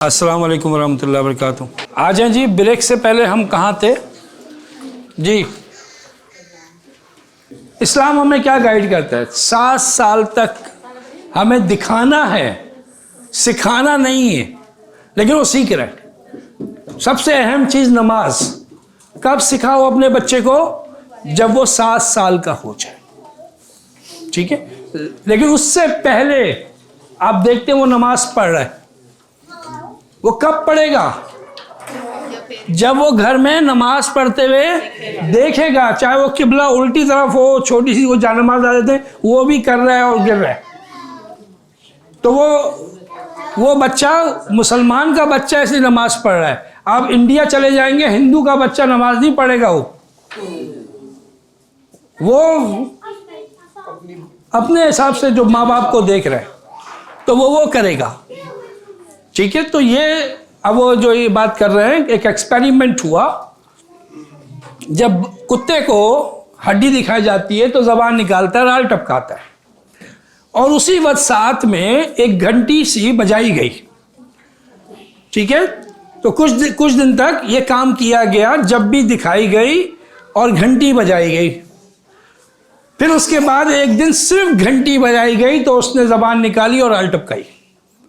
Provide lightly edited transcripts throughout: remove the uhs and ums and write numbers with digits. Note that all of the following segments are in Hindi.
अस्सलाम वालेकुम वरहमतुल्लाहि वबरकातुहू। आ जाएं जी, ब्रेक से पहले हम कहाँ थे जी? इस्लाम हमें क्या गाइड करता है? 7 साल तक हमें दिखाना है, सिखाना नहीं है, लेकिन वो सीख रहे हैं। सबसे अहम चीज़ नमाज कब सिखाओ अपने बच्चे को? जब वो 7 साल का हो जाए, ठीक है? लेकिन उससे पहले आप देखते हैं वो नमाज पढ़ रहा है, वो कब पढ़ेगा? जब वो घर में नमाज पढ़ते हुए देखेगा, चाहे वो किबला उल्टी तरफ हो, छोटी सी वो जानमाज आ जाते हैं, वो भी कर रहा है और गिर रहा है, तो वो बच्चा, मुसलमान का बच्चा इसलिए नमाज पढ़ रहा है। आप इंडिया चले जाएंगे, हिंदू का बच्चा नमाज नहीं पढ़ेगा, वो अपने हिसाब से जो माँ बाप को देख रहा है तो वो करेगा, ठीक है? तो ये अब वो जो ये बात कर रहे हैं, एक एक्सपेरिमेंट हुआ, जब कुत्ते को हड्डी दिखाई जाती है तो जबान निकालता है, राल टपकाता है, और उसी वक्त साथ में एक घंटी सी बजाई गई, ठीक है? तो कुछ दिन तक ये काम किया गया, जब भी दिखाई गई और घंटी बजाई गई। फिर उसके बाद एक दिन सिर्फ घंटी बजाई गई तो उसने जबान निकाली और राल टपकाई,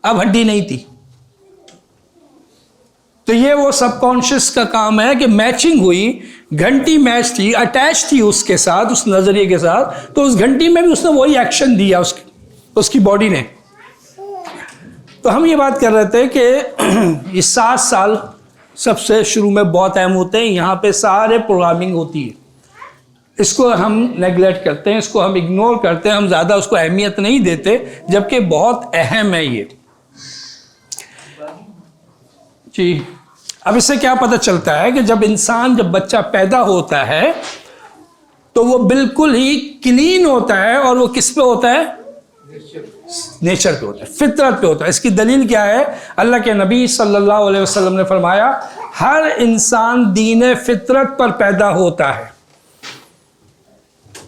अब हड्डी नहीं थी। तो ये वो सबकॉन्शियस का काम है कि मैचिंग हुई, घंटी मैच थी, अटैच थी उसके साथ, उस नजरिए के साथ, तो उस घंटी में भी उसने वही एक्शन दिया उसकी बॉडी ने। तो हम ये बात कर रहे थे कि ये 7 साल सबसे शुरू में बहुत अहम होते हैं, यहाँ पे सारे प्रोग्रामिंग होती है। इसको हम नेगलेक्ट करते हैं, इसको हम इग्नोर करते हैं, हम ज़्यादा उसको अहमियत नहीं देते, जबकि बहुत अहम है ये जी। अब इससे क्या पता चलता है कि जब बच्चा पैदा होता है तो वो बिल्कुल ही क्लीन होता है, और वो किस पे होता है? नेचर पे होता है, फितरत पे होता है। इसकी दलील क्या है? अल्लाह के नबी सल्लल्लाहु अलैहि वसल्लम ने फरमाया, हर इंसान दीन फितरत पर पैदा होता है,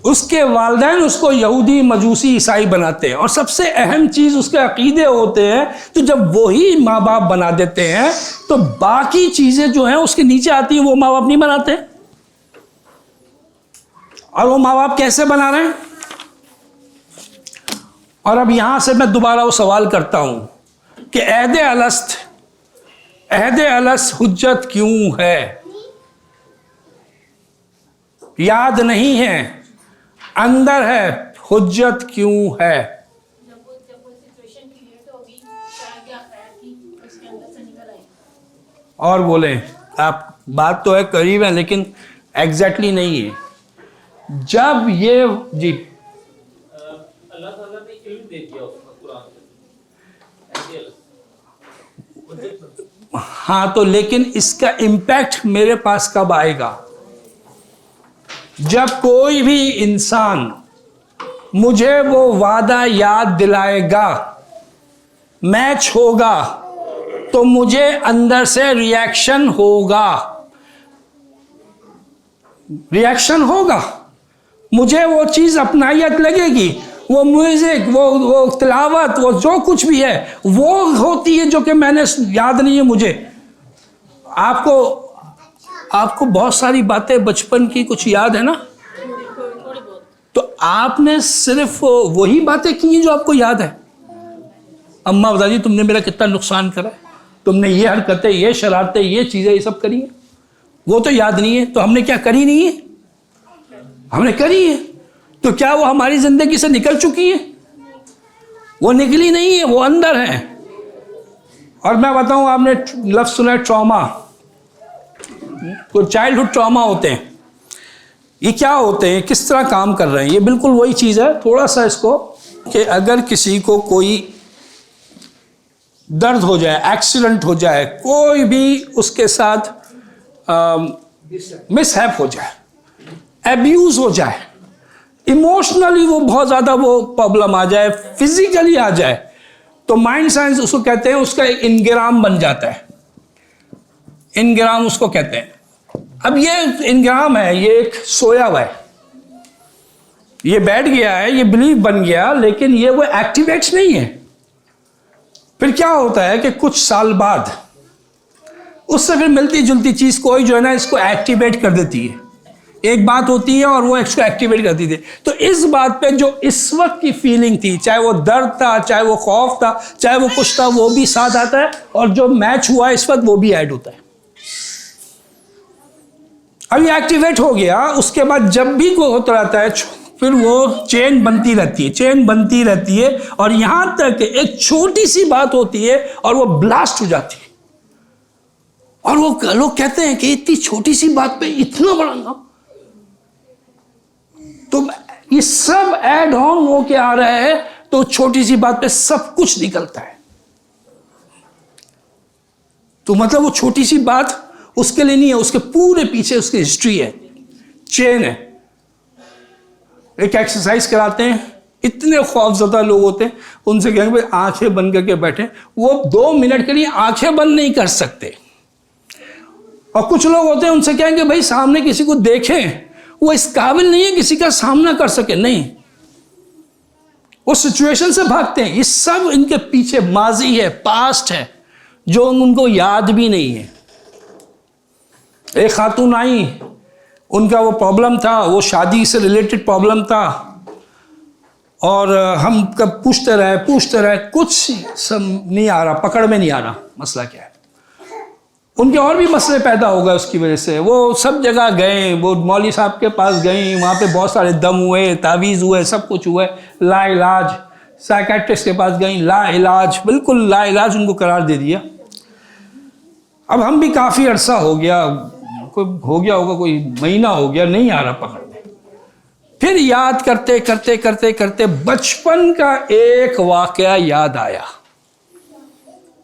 उसके वालिदैन उसको यहूदी, मजूसी, ईसाई बनाते हैं, और सबसे अहम चीज़ उसके अकीदे होते हैं। तो जब वही माँ बाप बना देते हैं तो बाकी चीज़ें जो हैं उसके नीचे आती हैं, वो माँ बाप नहीं बनाते। और वो माँ बाप कैसे बना रहे हैं? और अब यहां से मैं दोबारा वो सवाल करता हूं कि अहद अलस्त हुज्जत क्यों है? याद नहीं है, अंदर है, हुज्जत क्यों है? और बोले आप, बात तो है करीब है लेकिन एग्जैक्टली नहीं है। जब ये जी अल्लाह ताला ने इल्म दे दिया उसको कुरान में, हाँ, तो लेकिन इसका इम्पैक्ट मेरे पास कब आएगा? जब कोई भी इंसान मुझे वो वादा याद दिलाएगा, मैच होगा, तो मुझे अंदर से रिएक्शन होगा, मुझे वो चीज़ अपनायत लगेगी, वो म्यूजिक, वो तिलावत, वो जो कुछ भी है वो होती है जो कि मैंने याद नहीं है मुझे। आपको बहुत सारी बातें बचपन की कुछ याद है ना? तो आपने सिर्फ वही बातें की हैं जो आपको याद है। अम्मा बताइए, तुमने मेरा कितना नुकसान करा है, तुमने ये हरकतें, ये शरारतें, ये चीज़ें, ये सब करी हैं, वो तो याद नहीं है। तो हमने क्या करी नहीं है? हमने करी है। तो क्या वो हमारी ज़िंदगी से निकल चुकी है? वो निकली नहीं है, वो अंदर है। और मैं बताऊं, आपने लफ्ज़ सुना है ट्रॉमा, कोई चाइल्डहुड ट्रॉमा होते हैं। ये क्या होते हैं, किस तरह काम कर रहे हैं? ये बिल्कुल वही चीज़ है। थोड़ा सा इसको, कि अगर किसी को कोई दर्द हो जाए, एक्सीडेंट हो जाए, कोई भी उसके साथ मिसहैप हो जाए, एब्यूज़ हो जाए, इमोशनली वो बहुत ज़्यादा वो प्रॉब्लम आ जाए, फिजिकली आ जाए, तो माइंड साइंस उसको कहते हैं, उसका एक इनग्राम बन जाता है। इनग्राम उसको कहते हैं। अब ये इनग्राम है, ये एक सोया हुआ है, ये बैठ गया है, ये बिलीफ बन गया, लेकिन ये वो एक्टिवेट्स नहीं है। फिर क्या होता है कि कुछ साल बाद उससे फिर मिलती जुलती चीज़ कोई जो है ना इसको एक्टिवेट कर देती है। एक बात होती है और वो इसको एक्टिवेट कर देती थी। तो इस बात पे जो इस वक्त की फीलिंग थी, चाहे वो दर्द था, चाहे वो खौफ था, चाहे वो कुछ था, वो भी साथ आता है और जो मैच हुआ इस वक्त वो भी ऐड होता है। अब ये एक्टिवेट हो गया, उसके बाद जब भी कोई होता रहता है फिर वो चेन बनती रहती है, चेन बनती रहती है और यहां तक एक छोटी सी बात होती है और वो ब्लास्ट हो जाती है। और वो लोग कहते हैं कि इतनी छोटी सी बात पे इतना बड़ा नाम। तो ये सब ऐड ऑन होके आ रहा है, तो छोटी सी बात पे सब कुछ निकलता है। तो मतलब वो छोटी सी बात उसके लिए नहीं है, उसके पूरे पीछे उसकी हिस्ट्री है, चेन है। एक एक्सरसाइज कराते हैं, इतने खौफजदा लोग होते हैं, उनसे कहेंगे भाई आंखें बंद करके बैठे, वो 2 मिनट के लिए आंखें बंद नहीं कर सकते। और कुछ लोग होते हैं उनसे कहेंगे भाई सामने किसी को देखें, वो इस काबिल नहीं है किसी का सामना कर सके, नहीं, वो सिचुएशन से भागते हैं। ये सब इनके पीछे माजी है, पास्ट है, जो उनको याद भी नहीं है। एक खातून आई, उनका वो प्रॉब्लम था, वो शादी से रिलेटेड प्रॉब्लम था, और हम कब पूछते रहे, कुछ सब नहीं आ रहा, पकड़ में नहीं आ रहा मसला क्या है। उनके और भी मसले पैदा हो गए उसकी वजह से। वो सब जगह गए, वो मौलवी साहब के पास गई, वहाँ पे बहुत सारे दम हुए, तावीज़ हुए, सब कुछ हुए, लाइलाज। साइकेट्रिस्ट के पास गई, लाइलाज, बिल्कुल लाइलाज उनको करार दे दिया। अब हम भी काफ़ी अरसा हो गया, कोई महीना हो गया, नहीं आ रहा पकड़ में। फिर याद करते बचपन का एक वाकया याद आया।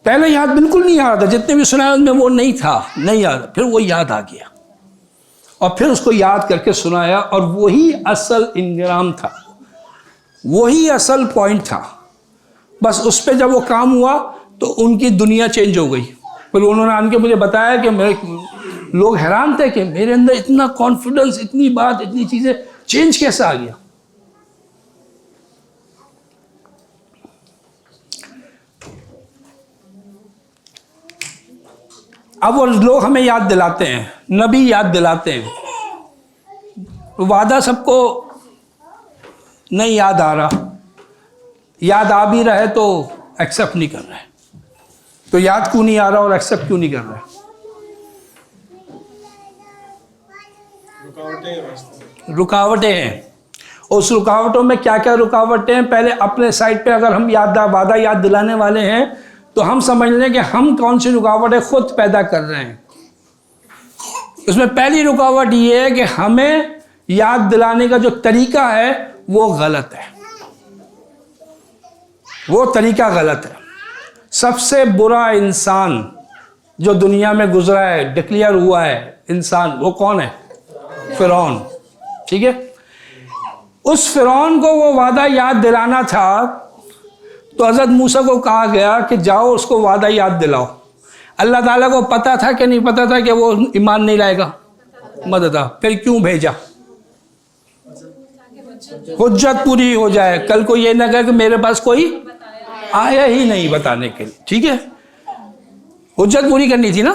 पहले याद बिल्कुल नहीं आ रहा था, जितने भी सुनाया उनमें वो नहीं था, नहीं याद। फिर वो याद आ गया और फिर उसको याद करके सुनाया, और वही असल इंग्राम था, वही असल पॉइंट था। बस उस पर जब वो काम हुआ तो उनकी दुनिया चेंज हो गई। फिर उन्होंने आन के मुझे बताया कि लोग हैरान थे कि मेरे अंदर इतना कॉन्फिडेंस, इतनी बात, इतनी चीज़ें, चेंज कैसे आ गया। अब वो लोग हमें याद दिलाते हैं, नबी याद दिलाते हैं, वादा सबको नहीं याद आ रहा, याद आ भी रहे तो एक्सेप्ट नहीं कर रहे। तो याद क्यों नहीं आ रहा और एक्सेप्ट क्यों नहीं कर रहे? रुकावटें हैं। उस रुकावटों में क्या क्या रुकावटें हैं, पहले अपने साइड पे अगर हम वादा याद दिलाने वाले हैं तो हम समझ लें कि हम कौन सी रुकावटें खुद पैदा कर रहे हैं। उसमें पहली रुकावट ये है कि हमें याद दिलाने का जो तरीका है वो गलत है, वो तरीका गलत है। सबसे बुरा इंसान जो दुनिया में गुजरा है, डिक्लेयर हुआ है इंसान, वो कौन है? फिरौन। ठीक है, उस फिरौन को वो वादा याद दिलाना था, तो हज़रत मूसा को कहा गया कि जाओ उसको वादा याद दिलाओ। अल्लाह ताला को पता था कि नहीं पता था कि वो ईमान नहीं लाएगा? मदद था, फिर क्यों भेजा? हुज्जत पूरी हो जाए, कल को ये ना कहे कि मेरे पास कोई आया ही नहीं बताने के लिए। ठीक है, हुज्जत पूरी करनी थी ना।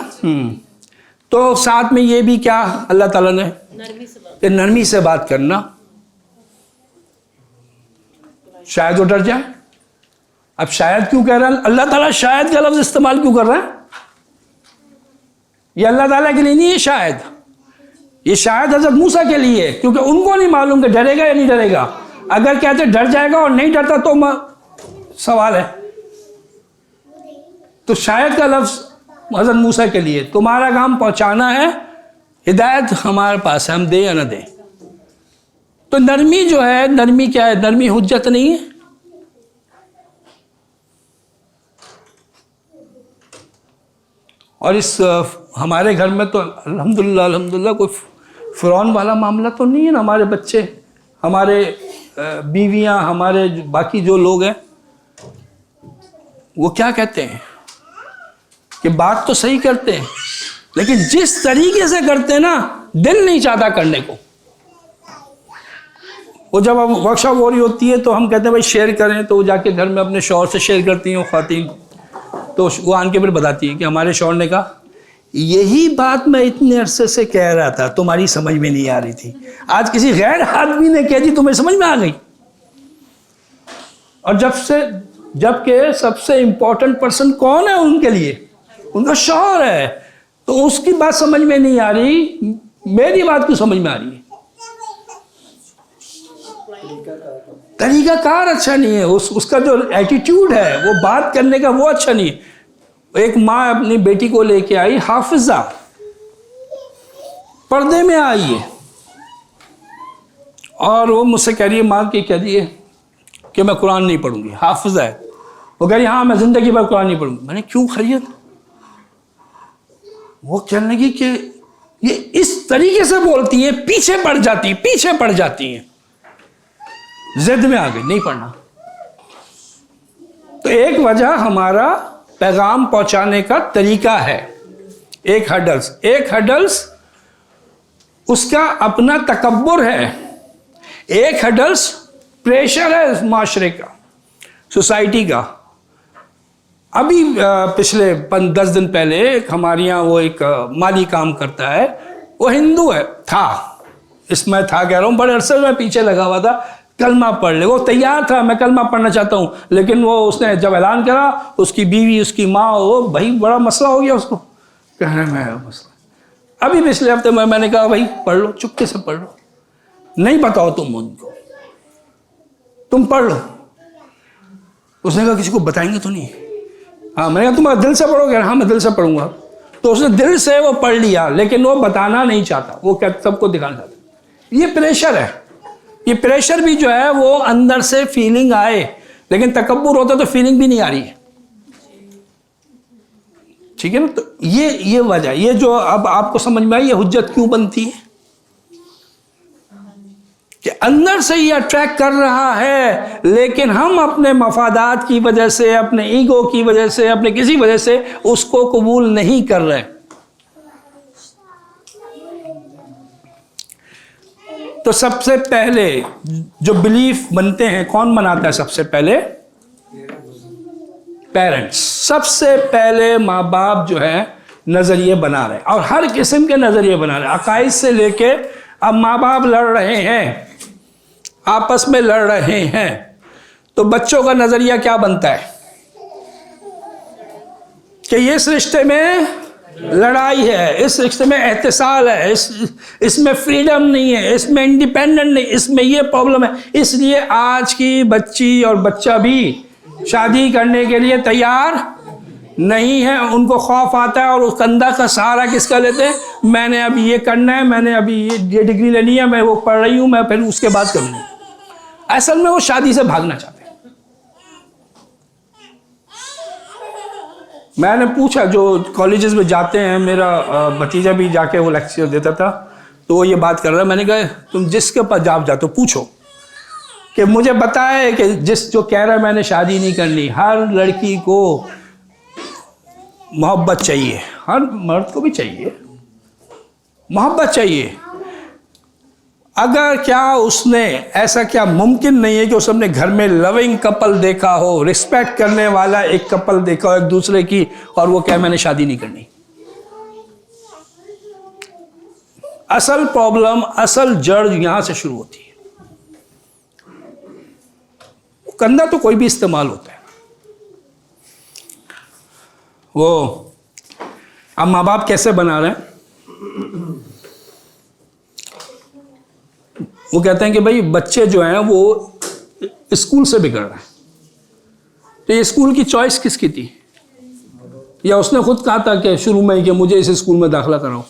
तो साथ में ये भी क्या अल्लाह ताला ने, नरमी से बात करना, शायद वो डर जाए। अब शायद क्यों कह रहा है अल्लाह ताला? शायद का लफ्ज इस्तेमाल क्यों कर रहा है? ये अल्लाह ताला के लिए नहीं है शायद, ये शायद हज़रत मूसा के लिए, क्योंकि उनको नहीं मालूम कि डरेगा या नहीं डरेगा। अगर कहते डर जाएगा और नहीं डरता तो सवाल है। तो शायद का लफ्ज हज़रत मूसा के लिए, तुम्हारा काम पहुंचाना है, हिदायत हमारे पास है, हम दें या ना दें। तो नरमी जो है, नरमी क्या है? नरमी हुज्जत नहीं है। और इस हमारे घर में तो अल्हम्दुलिल्लाह कोई फ़िरौन वाला मामला तो नहीं है ना। हमारे बच्चे, हमारे बीवियां, हमारे बाकी जो लोग हैं, वो क्या कहते हैं कि बात तो सही करते हैं, लेकिन जिस तरीके से करते हैं ना, दिल नहीं चाहता करने को। वो जब अब वर्कशॉप हो रही होती है तो हम कहते हैं भाई शेयर करें, तो वो जाके घर में अपने शौहर से शेयर करती हैं ख़वातीन। तो वो आन के फिर बताती है कि हमारे शौहर ने कहा यही बात मैं इतने अरसे से कह रहा था, तुम्हारी समझ में नहीं आ रही थी, आज किसी गैर आदमी ने कह दी तुम्हें समझ में आ गई। और जबकि सबसे इंपॉर्टेंट पर्सन कौन है उनके लिए? उनका शौहर है। तो उसकी बात समझ में नहीं आ रही, मेरी बात क्यों समझ में आ रही है? तरीकाकार अच्छा नहीं है, उसका जो एटीट्यूड है वो बात करने का वो अच्छा नहीं है। एक माँ अपनी बेटी को लेके आई, हाफिजा, पर्दे में आई है, और वो मुझसे कह रही है माँ की कह रही है कि मैं कुरान नहीं पढ़ूंगी। हाफिजा है, वो कह रही हाँ मैं जिंदगी भर कुरान नहीं पढ़ूंगी। मैंने क्यों खरीद? वो कहने लगी कि ये इस तरीके से बोलती है, पीछे पड़ जाती हैं, जिद में आ गई नहीं पढ़ना। तो एक वजह हमारा पैगाम पहुंचाने का तरीका है। एक हडल्स उसका अपना तकब्बुर है, एक हडल्स प्रेशर है माशरे का, सोसाइटी का। अभी पिछले 10 दिन पहले हमारे यहाँ वो एक माली काम करता है, वो हिंदू है, इसमें था कह रहा हूँ, बड़े अरसे में पीछे लगा हुआ था, कलमा पढ़ ले। वो तैयार था मैं कलमा पढ़ना चाहता हूँ, लेकिन वो उसने जब ऐलान करा, उसकी बीवी उसकी माँ, वो भाई बड़ा मसला हो गया उसको, कहने में मसला। अभी पिछले हफ्ते में मैंने कहा भाई पढ़ लो, चुपके से पढ़ लो, नहीं बताओ तुम उनको, तुम पढ़ लो। उसने कहा किसी को बताएंगे तो नहीं? हाँ, मैंने कहा तुम दिल से पढ़ोगे? हाँ मैं दिल से पढ़ूंगा। तो उसने दिल से वो पढ़ लिया, लेकिन वो बताना नहीं चाहता, वो क्या सबको दिखाना चाहता। ये प्रेशर है। ये प्रेशर भी जो है वो अंदर से फीलिंग आए, लेकिन तकब्बुर होता तो फीलिंग भी नहीं आ रही है। ठीक है ना? तो ये वजह, ये जो अब आपको समझ में आई, ये हुज्जत क्यों बनती है कि अंदर से ये अट्रैक्ट कर रहा है, लेकिन हम अपने मफादात की वजह से, अपने ईगो की वजह से, अपने किसी वजह से उसको कबूल नहीं कर रहे। तो सबसे पहले जो बिलीफ बनते हैं, कौन बनाता है सबसे पहले? पेरेंट्स। सबसे पहले माँ बाप जो है नजरिए बना रहे हैं, और हर किस्म के नजरिए बना रहे हैं, अकाइद से लेके। अब माँ बाप लड़ रहे हैं, आपस में लड़ रहे हैं, तो बच्चों का नजरिया क्या बनता है कि ये इस रिश्ते में लड़ाई है, इस रिश्ते में एहतिसाल है, इसमें फ्रीडम नहीं है, इसमें इंडिपेंडेंट नहीं, इसमें ये प्रॉब्लम है। इसलिए आज की बच्ची और बच्चा भी शादी करने के लिए तैयार नहीं है। उनको खौफ आता है, और उस कंधा का सहारा किसका लेते हैं? मैंने अभी ये करना है, मैंने अभी ये डिग्री लेनी है, मैं वो पढ़ रही हूँ, मैं फिर उसके बाद करूँगी। असल में वो शादी से भागना चाहते हैं। मैंने पूछा, जो कॉलेजेस में जाते हैं, मेरा भतीजा भी जाके वो लेक्चर देता था, तो वो ये बात कर रहा है। मैंने कहा तुम जिसके पास जाते हो पूछो कि मुझे बताए कि जो कह रहा है मैंने शादी नहीं करनी। हर लड़की को मोहब्बत चाहिए, हर मर्द को भी चाहिए, मोहब्बत चाहिए। अगर क्या उसने, ऐसा क्या मुमकिन नहीं है कि उसने अपने घर में लविंग कपल देखा हो, रिस्पेक्ट करने वाला एक कपल देखा हो एक दूसरे की, और वो क्या मैंने शादी नहीं करनी? असल प्रॉब्लम, असल जड़ यहां से शुरू होती है। कंधा तो कोई भी इस्तेमाल होता है। वो अब माँ बाप कैसे बना रहे हैं? वो कहते हैं कि भाई बच्चे जो हैं वो स्कूल से बिगड़ रहे हैं, तो ये स्कूल की चॉइस किसकी थी? या उसने खुद कहा था कि शुरू में कि मुझे इस स्कूल में दाखिला कराओ?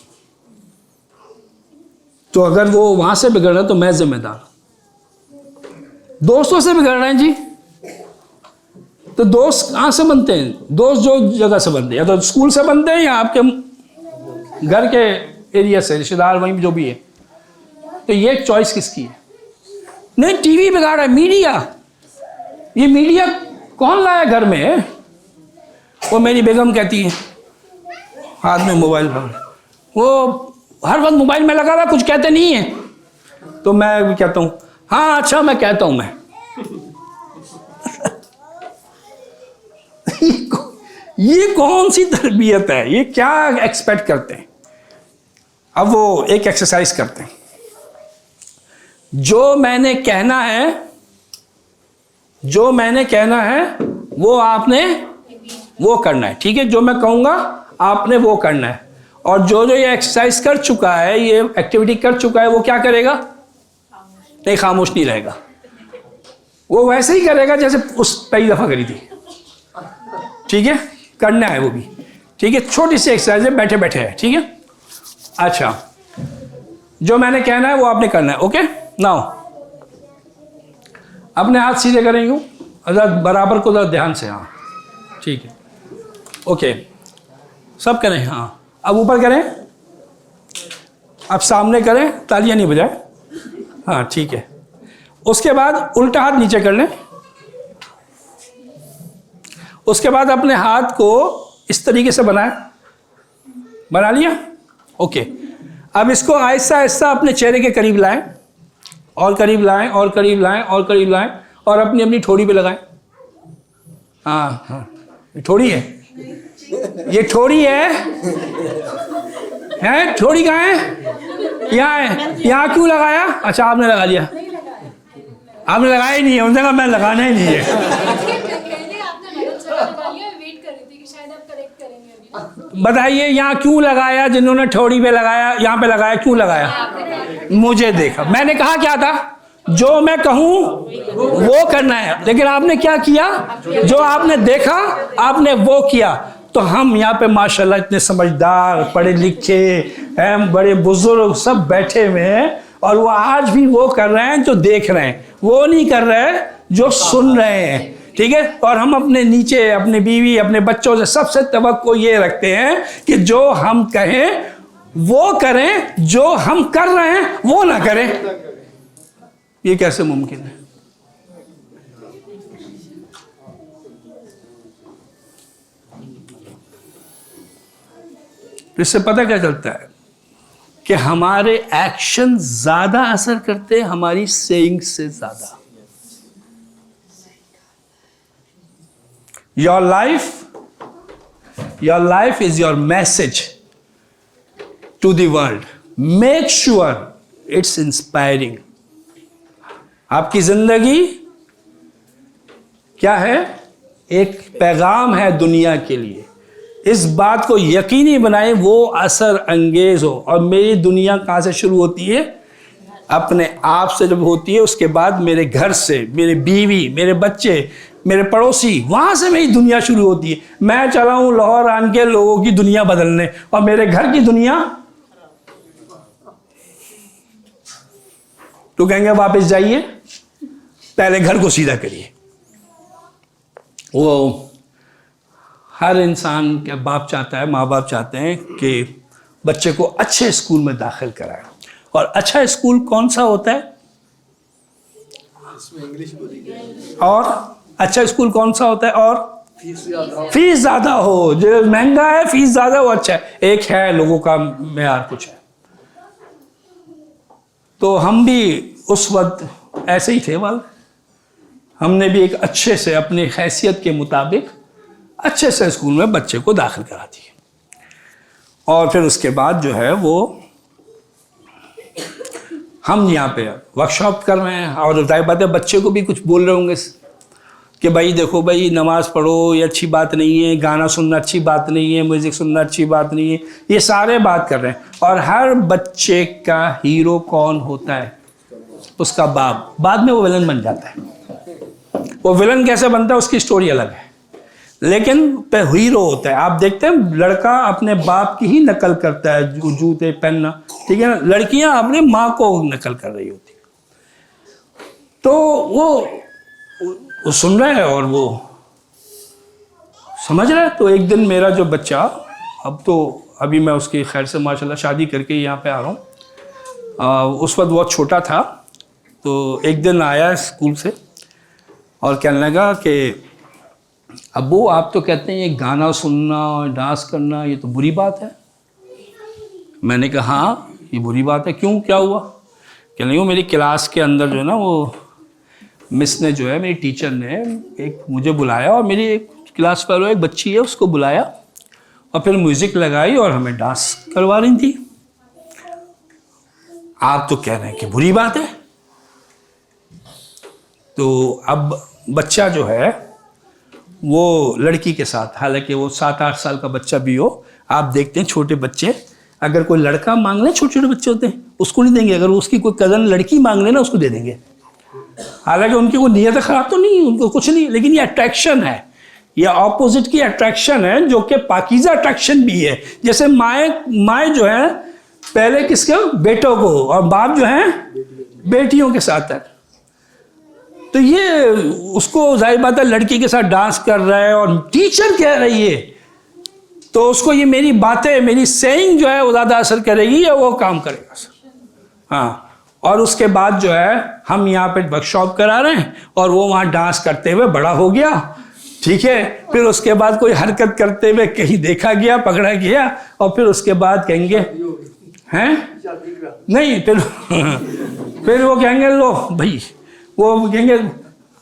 तो अगर वो वहां से बिगड़ रहा है तो मैं जिम्मेदार। दोस्तों से बिगड़ रहे हैं जी, तो दोस्त कहाँ से बनते हैं? दोस्त जो जगह से बनते हैं, या तो स्कूल से बनते हैं, या आपके घर के एरिया से, रिश्तेदार वहीं जो भी है। तो ये चॉइस किसकी है? नहीं, टीवी बिगाड़ा है, मीडिया। ये मीडिया कौन लाया घर में? वो मेरी बेगम कहती है, हाथ में मोबाइल पकड़, वो हर वक्त मोबाइल में लगा हुआ, कुछ कहते नहीं है। तो मैं भी कहता हूँ हाँ अच्छा मैं कहता हूँ मैं ये कौन सी तरबियत है, ये क्या एक्सपेक्ट करते हैं। अब वो एक एक्सरसाइज करते हैं, जो मैंने कहना है वो आपने वो करना है, ठीक है। जो मैं कहूँगा आपने वो करना है। और जो जो ये एक्सरसाइज कर चुका है, ये एक्टिविटी कर चुका है, वो क्या करेगा? नहीं, खामोश नहीं रहेगा, वो वैसे ही करेगा जैसे उस पहली दफ़ा करी थी, ठीक है। करना है वो भी, ठीक है। छोटी सी एक्सरसाइज है, बैठे बैठे है, ठीक है। अच्छा, जो मैंने कहना है वो आपने करना है, ओके। नाउ अपने हाथ सीधे करें यूँ, बराबर को ध्यान से, हाँ ठीक है, ओके। सब करें, हाँ। अब ऊपर करें, अब सामने करें, तालियां नहीं बजाए, हाँ ठीक है। उसके बाद उल्टा हाथ नीचे कर लें। उसके बाद अपने हाथ को इस तरीके से बनाएं, बना लिया, ओके। अब इसको आहिस्ता आहिस्ता अपने चेहरे के करीब लाएं, और करीब लाएं, और करीब लाएं, और करीब लाएं, और अपनी अपनी ठोड़ी पे लगाएं। हाँ हाँ, ये ठोड़ी है, ये ठोड़ी है, ठोड़ी कहाँ है? यहाँ है। यहाँ क्यों लगाया? अच्छा, आपने लगा लिया, आपने लगाया ही नहीं है, उनने कहा मैं लगाना ही नहीं है। बताइए यहाँ क्यों लगाया? जिन्होंने ठोड़ी पे लगाया, यहाँ पे लगाया, क्यों लगाया? मुझे देखा, मैंने कहा क्या था? जो मैं कहूँ वो करना है, लेकिन आपने क्या किया? जो आपने देखा आपने वो किया। तो हम यहाँ पे माशाल्लाह इतने समझदार, पढ़े लिखे हैं, बड़े बुजुर्ग सब बैठे हुए हैं, और वो आज भी वो कर रहे हैं जो देख रहे हैं, वो नहीं कर रहे हैं जो सुन रहे हैं, ठीक है। और हम अपने नीचे, अपने बीवी, अपने बच्चों से सबसे तवक्को ये रखते हैं कि जो हम कहें वो करें, जो हम कर रहे हैं वो ना करें। ये कैसे मुमकिन है? इससे पता क्या चलता है कि हमारे एक्शन ज्यादा असर करते हैं हमारी सेइंग से ज्यादा। Your life is your message to the world. Make sure it's inspiring. आपकी जिंदगी क्या है? एक पैगाम है दुनिया के लिए। इस बात को यकीनी बनाएं वो असर अंगेज हो। और मेरी दुनिया कहाँ से शुरू होती है? अपने आप से जब होती है, उसके बाद मेरे घर से, मेरे बीवी, मेरे बच्चे, मेरे पड़ोसी, वहां से मेरी दुनिया शुरू होती है। मैं चला हूं लाहौर आन के लोगों की दुनिया बदलने, और मेरे घर की दुनिया तो कहेंगे वापस जाइए, पहले घर को सीधा करिए। वो हर इंसान के बाप चाहता है, माँ बाप चाहते हैं कि बच्चे को अच्छे स्कूल में दाखिल कराएं। और अच्छा स्कूल कौन सा होता है? और अच्छा स्कूल कौन सा होता है? और फीस ज्यादा हो, जो महंगा है फीस ज्यादा हो, अच्छा है। एक है लोगों का मेयार कुछ है। तो हम भी उस वक्त ऐसे ही थे वाल, हमने भी एक अच्छे से अपनी हैसियत के मुताबिक अच्छे से स्कूल में बच्चे को दाखिल करा दिए। और फिर उसके बाद जो है वो हम यहाँ पे वर्कशॉप कर रहे हैं, और जाहिर बात है बच्चे को भी कुछ बोल रहे होंगे कि भाई देखो भाई, नमाज पढ़ो ये अच्छी बात नहीं है, गाना सुनना अच्छी बात नहीं है, म्यूज़िक सुनना अच्छी बात नहीं है, ये सारे बात कर रहे हैं। और हर बच्चे का हीरो कौन होता है? उसका बाप। बाद में वो विलन बन जाता है। वो विलन कैसे बनता है उसकी स्टोरी अलग है, लेकिन पे हीरो होता है। आप देखते हैं लड़का अपने बाप की ही नकल करता है, जूते पहनना, ठीक है ना। लड़कियां अपने माँ को नकल कर रही होती। तो वो सुन रहा है और वो समझ रहा है। तो एक दिन मेरा जो बच्चा, अभी मैं उसकी खैर से माशाल्लाह शादी करके यहाँ पे आ रहा हूँ, उस वक्त बहुत छोटा था। तो एक दिन आया स्कूल से और कहने लगा कि अब्बू आप तो कहते हैं ये गाना सुनना और डांस करना ये तो बुरी बात है। मैंने कहा हाँ ये बुरी बात है, क्यों, क्या हुआ? कहने लगे मेरी क्लास के अंदर जो है ना, वो मिस ने जो है, मेरी टीचर ने एक मुझे बुलाया और मेरी एक क्लास फेलो एक बच्ची है, उसको बुलाया और फिर म्यूजिक लगाई और हमें डांस करवा रही थी। आप तो कह रहे हैं कि बुरी बात है। तो अब बच्चा जो है वो लड़की के साथ, हालांकि वो 7-8 साल का बच्चा भी हो, आप देखते हैं छोटे बच्चे, अगर कोई लड़का मांग ले, छोटे छोटे बच्चे होते हैं, उसको नहीं देंगे, अगर उसकी कोई कज़न लड़की मांग ले ना उसको दे देंगे। हालांकि उनकी कोई नीयत खराब तो नहीं, उनको कुछ नहीं, लेकिन ये अट्रैक्शन है, ये ऑपोजिट की अट्रैक्शन है, जो कि पाकीज़ा अट्रैक्शन भी है। जैसे माए जो है पहले किसके, बेटों को, और बाप जो है बेटियों के साथ है। तो ये उसको जाहिर बात है लड़की के साथ डांस कर रहा है और टीचर कह रही है, तो उसको ये मेरी बातें, मेरी सेइंग जो है वो ज़्यादा असर करेगी या वो काम करेगा सर। हाँ, और उसके बाद जो है हम यहाँ पे वर्कशॉप करा रहे हैं और वो वहाँ डांस करते हुए बड़ा हो गया, ठीक है। फिर उसके बाद कोई हरकत करते हुए कहीं देखा गया, पकड़ा गया, और फिर उसके बाद कहेंगे हैं नहीं, फिर वो कहेंगे लो भाई, वो कहेंगे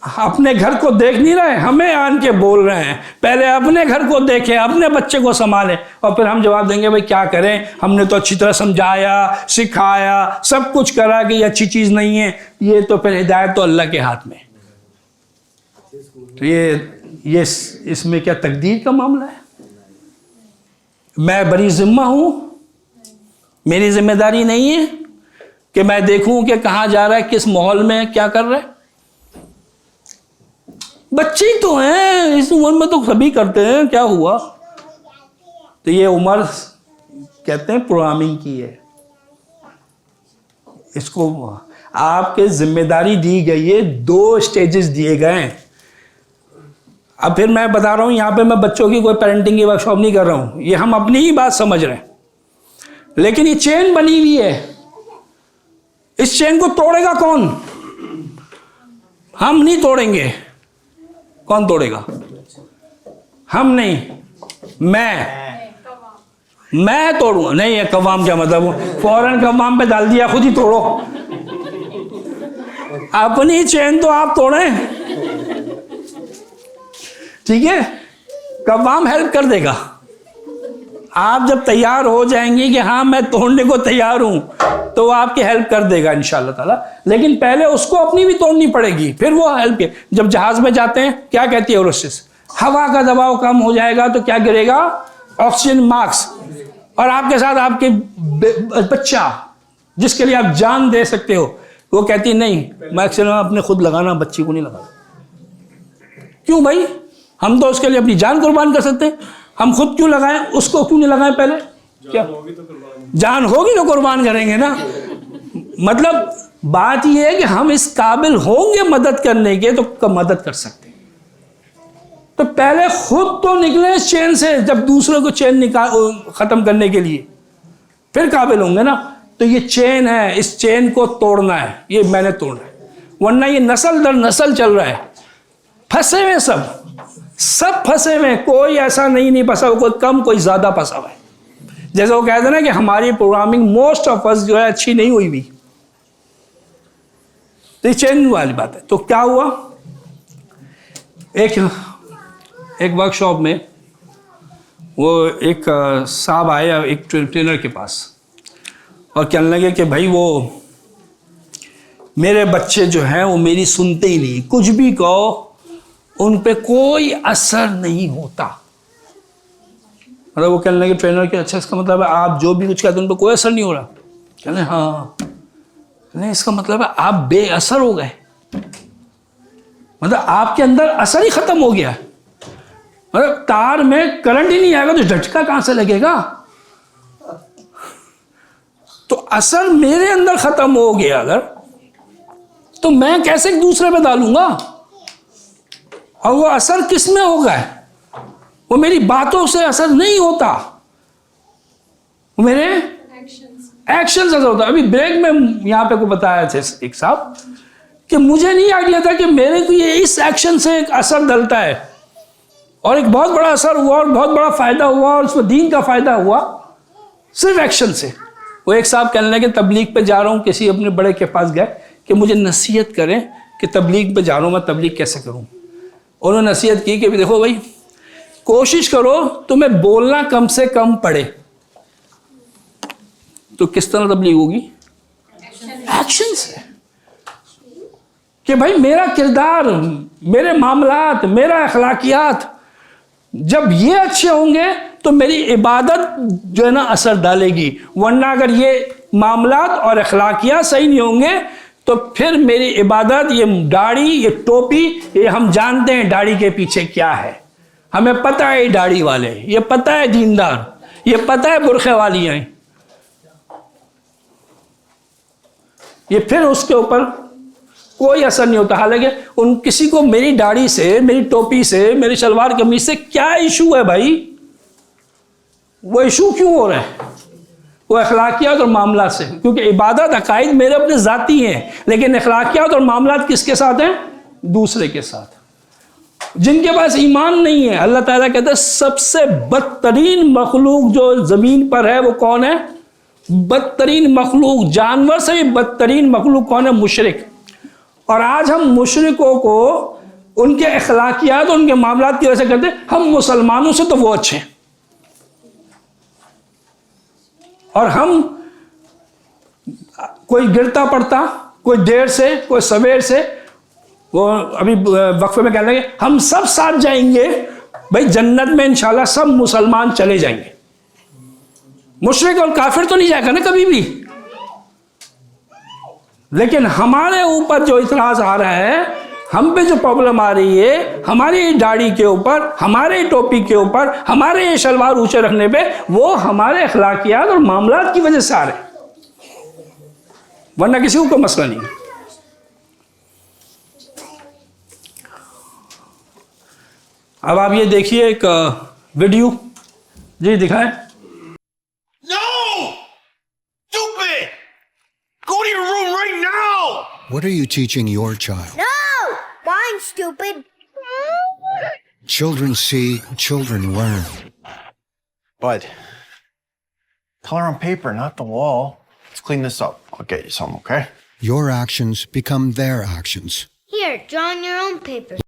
अपने घर को देख नहीं रहे, हमें आन के बोल रहे हैं, पहले अपने घर को देखें, अपने बच्चे को संभालें। और फिर हम जवाब देंगे भाई क्या करें, हमने तो अच्छी तरह समझाया, सिखाया, सब कुछ करा कि ये अच्छी चीज़ नहीं है। ये तो फिर हिदायत तो अल्लाह के हाथ में। तो ये इसमें क्या तकदीर का मामला है? मैं बड़ी जिम्मा हूँ, मेरी जिम्मेदारी नहीं है कि मैं देखूं कि कहाँ जा रहा है, किस माहौल में क्या कर रहा है। बच्चे ही तो हैं, इस उम्र में तो सभी करते हैं, क्या हुआ। तो ये उम्र कहते हैं प्रोग्रामिंग की है, इसको आपके जिम्मेदारी दी गई है, 2 स्टेजेस दिए गए हैं। अब फिर मैं बता रहा हूं, यहां पे मैं बच्चों की कोई पेरेंटिंग की वर्कशॉप नहीं कर रहा हूं, ये हम अपनी ही बात समझ रहे हैं। लेकिन ये चेन बनी हुई है, इस चेन को तोड़ेगा कौन? हम नहीं तोड़ेंगे। कौन तोड़ेगा? हम नहीं, मैं तोड़ूंगा। नहीं, ये कवाम क्या मतलब, फौरन कवाम पे डाल दिया, खुद ही तोड़ो। अपनी चेन तो आप तोड़े, ठीक है, कवाम हेल्प कर देगा। आप जब तैयार हो जाएंगे कि हाँ मैं तोड़ने को तैयार हूं, तो वो आपकी हेल्प कर देगा इंशाल्लाह ताला। लेकिन पहले उसको अपनी भी तोड़नी पड़ेगी, फिर वो हेल्प के। जब जहाज में जाते हैं क्या कहती है ओरसिस, हवा का दबाव कम हो जाएगा तो क्या गिरेगा? Oxygen mask. और आपके साथ आपके बच्चा जिसके लिए आप जान दे सकते हो, वो कहती नहीं मैक्सिमम अपने खुद लगाना, बच्ची को नहीं लगाना। क्यों भाई, हम तो उसके लिए अपनी जान कुर्बान कर सकते हैं, हम खुद क्यों लगाएं, उसको क्यों नहीं लगाएं? पहले क्या जान होगी तो कुर्बान करेंगे ना। मतलब बात यह है कि हम इस काबिल होंगे मदद करने के तो मदद कर सकते हैं। तो पहले खुद तो निकले इस चेन से, जब दूसरे को चेन खत्म करने के लिए फिर काबिल होंगे ना। तो ये चेन है, इस चेन को तोड़ना है, ये मैंने तोड़ना है, वरना ये नस्ल दर नस्ल चल रहा है। फंसे हुए सब फंसे हुए, कोई ऐसा नहीं फंसा हुआ, कोई कम कोई ज्यादा फंसा हुआ है। जैसे वो कहते हैं ना कि हमारी प्रोग्रामिंग मोस्ट ऑफ अस जो है अच्छी नहीं हुई भी, तो ये चेन वाली बात है। तो क्या हुआ, एक वर्कशॉप में वो एक साहब आया एक ट्रेनर के पास और कहने लगे कि भाई वो मेरे बच्चे जो हैं वो मेरी सुनते ही नहीं, कुछ भी कहो उन पे कोई असर नहीं होता। मतलब वो कहने लगे ट्रेनर के, अच्छा इसका मतलब है आप जो भी कुछ कहते हैं उन पे कोई असर नहीं हो रहा? कहने हाँ। नहीं, इसका मतलब है आप बेअसर हो गए, मतलब आपके अंदर असर ही खत्म हो गया। मतलब तार में करंट ही नहीं आएगा तो झटका कहां से लगेगा? तो असर मेरे अंदर खत्म हो गया अगर, तो मैं कैसे दूसरे पे डालूंगा? और वो असर किस में होगा? वो मेरी बातों से असर नहीं होता, वो मेरे एक्शन से असर होता। अभी ब्रेक में यहाँ पे को बताया था एक साहब कि मुझे नहीं आइडिया था कि मेरे को ये इस एक्शन से एक असर डलता है, और एक बहुत बड़ा असर हुआ और बहुत बड़ा फायदा हुआ, और उसमें दीन का फायदा हुआ सिर्फ एक्शन से। वो एक साहब कहने लगे तबलीग पे जा रहा हूँ, किसी अपने बड़े के पास गए कि मुझे नसीहत करें कि तबलीग पे जा रहा हूँ, मैं तबलीग कैसे करूँ। उन्होंने नसीहत की कि देखो भाई कोशिश करो तुम्हें बोलना कम से कम पड़े। तो किस तरह तबलीग होगी? एक्शन से, कि भाई मेरा किरदार, मेरे मामलात, मेरा अखलाकियात जब ये अच्छे होंगे तो मेरी इबादत जो है ना असर डालेगी। वरना अगर ये मामलात और अखलाकियात सही नहीं होंगे तो फिर मेरी इबादत, ये दाढ़ी, ये टोपी, ये हम जानते हैं दाढ़ी के पीछे क्या है, हमें पता है ये दाढ़ी वाले, ये पता है दीनदार, ये पता है बुरखे वाली हैं, ये फिर उसके ऊपर कोई असर नहीं होता। हालांकि उन किसी को मेरी दाढ़ी से, मेरी टोपी से, मेरी शलवार कमीज से क्या इशू है भाई? वो इशू क्यों हो रहा है? वो अखलाकियात और मामलात से, क्योंकि इबादत अकायद मेरे अपने ज़ाती हैं, लेकिन अखलाकियात और मामलात किसके साथ हैं? दूसरे के साथ। जिनके पास ईमान नहीं है, अल्लाह ताला कहता है सबसे बदतरीन मखलूक जो ज़मीन पर है वो कौन है? बदतरीन मखलूक, जानवर से भी बदतरीन मखलूक कौन है? मुशरिक। और आज हम मुशरिकों को उनके अखलाकियात, उनके मामलात की वजह से कहते हैं हम मुसलमानों से तो वो अच्छे हैं। और हम, कोई गिरता पड़ता, कोई देर से, कोई सवेर से, वो अभी वक्फे में कहने लगे हम सब साथ जाएंगे, भाई जन्नत में इंशाल्लाह सब मुसलमान चले जाएंगे, मुशरिक और काफिर तो नहीं जाएगा ना कभी भी। लेकिन हमारे ऊपर जो इतराज आ रहा है, हम पे जो प्रॉब्लम आ रही है, हमारी दाढ़ी के ऊपर, हमारे टोपी के ऊपर, हमारे ये शलवार ऊंचे रखने पे, वो हमारे अखलाकियात और मामलात की वजह से आ रहे हैं, वरना किसी को कोई मसला नहीं। अब आप ये देखिए एक वीडियो जी दिखाएं। Go to your room right now! What are you teaching your child? No! Mine, stupid! Children see, children learn. Bud, color on paper, not the wall. Let's clean this up. I'll get you some, okay? Your actions become their actions. Here, draw on your own paper.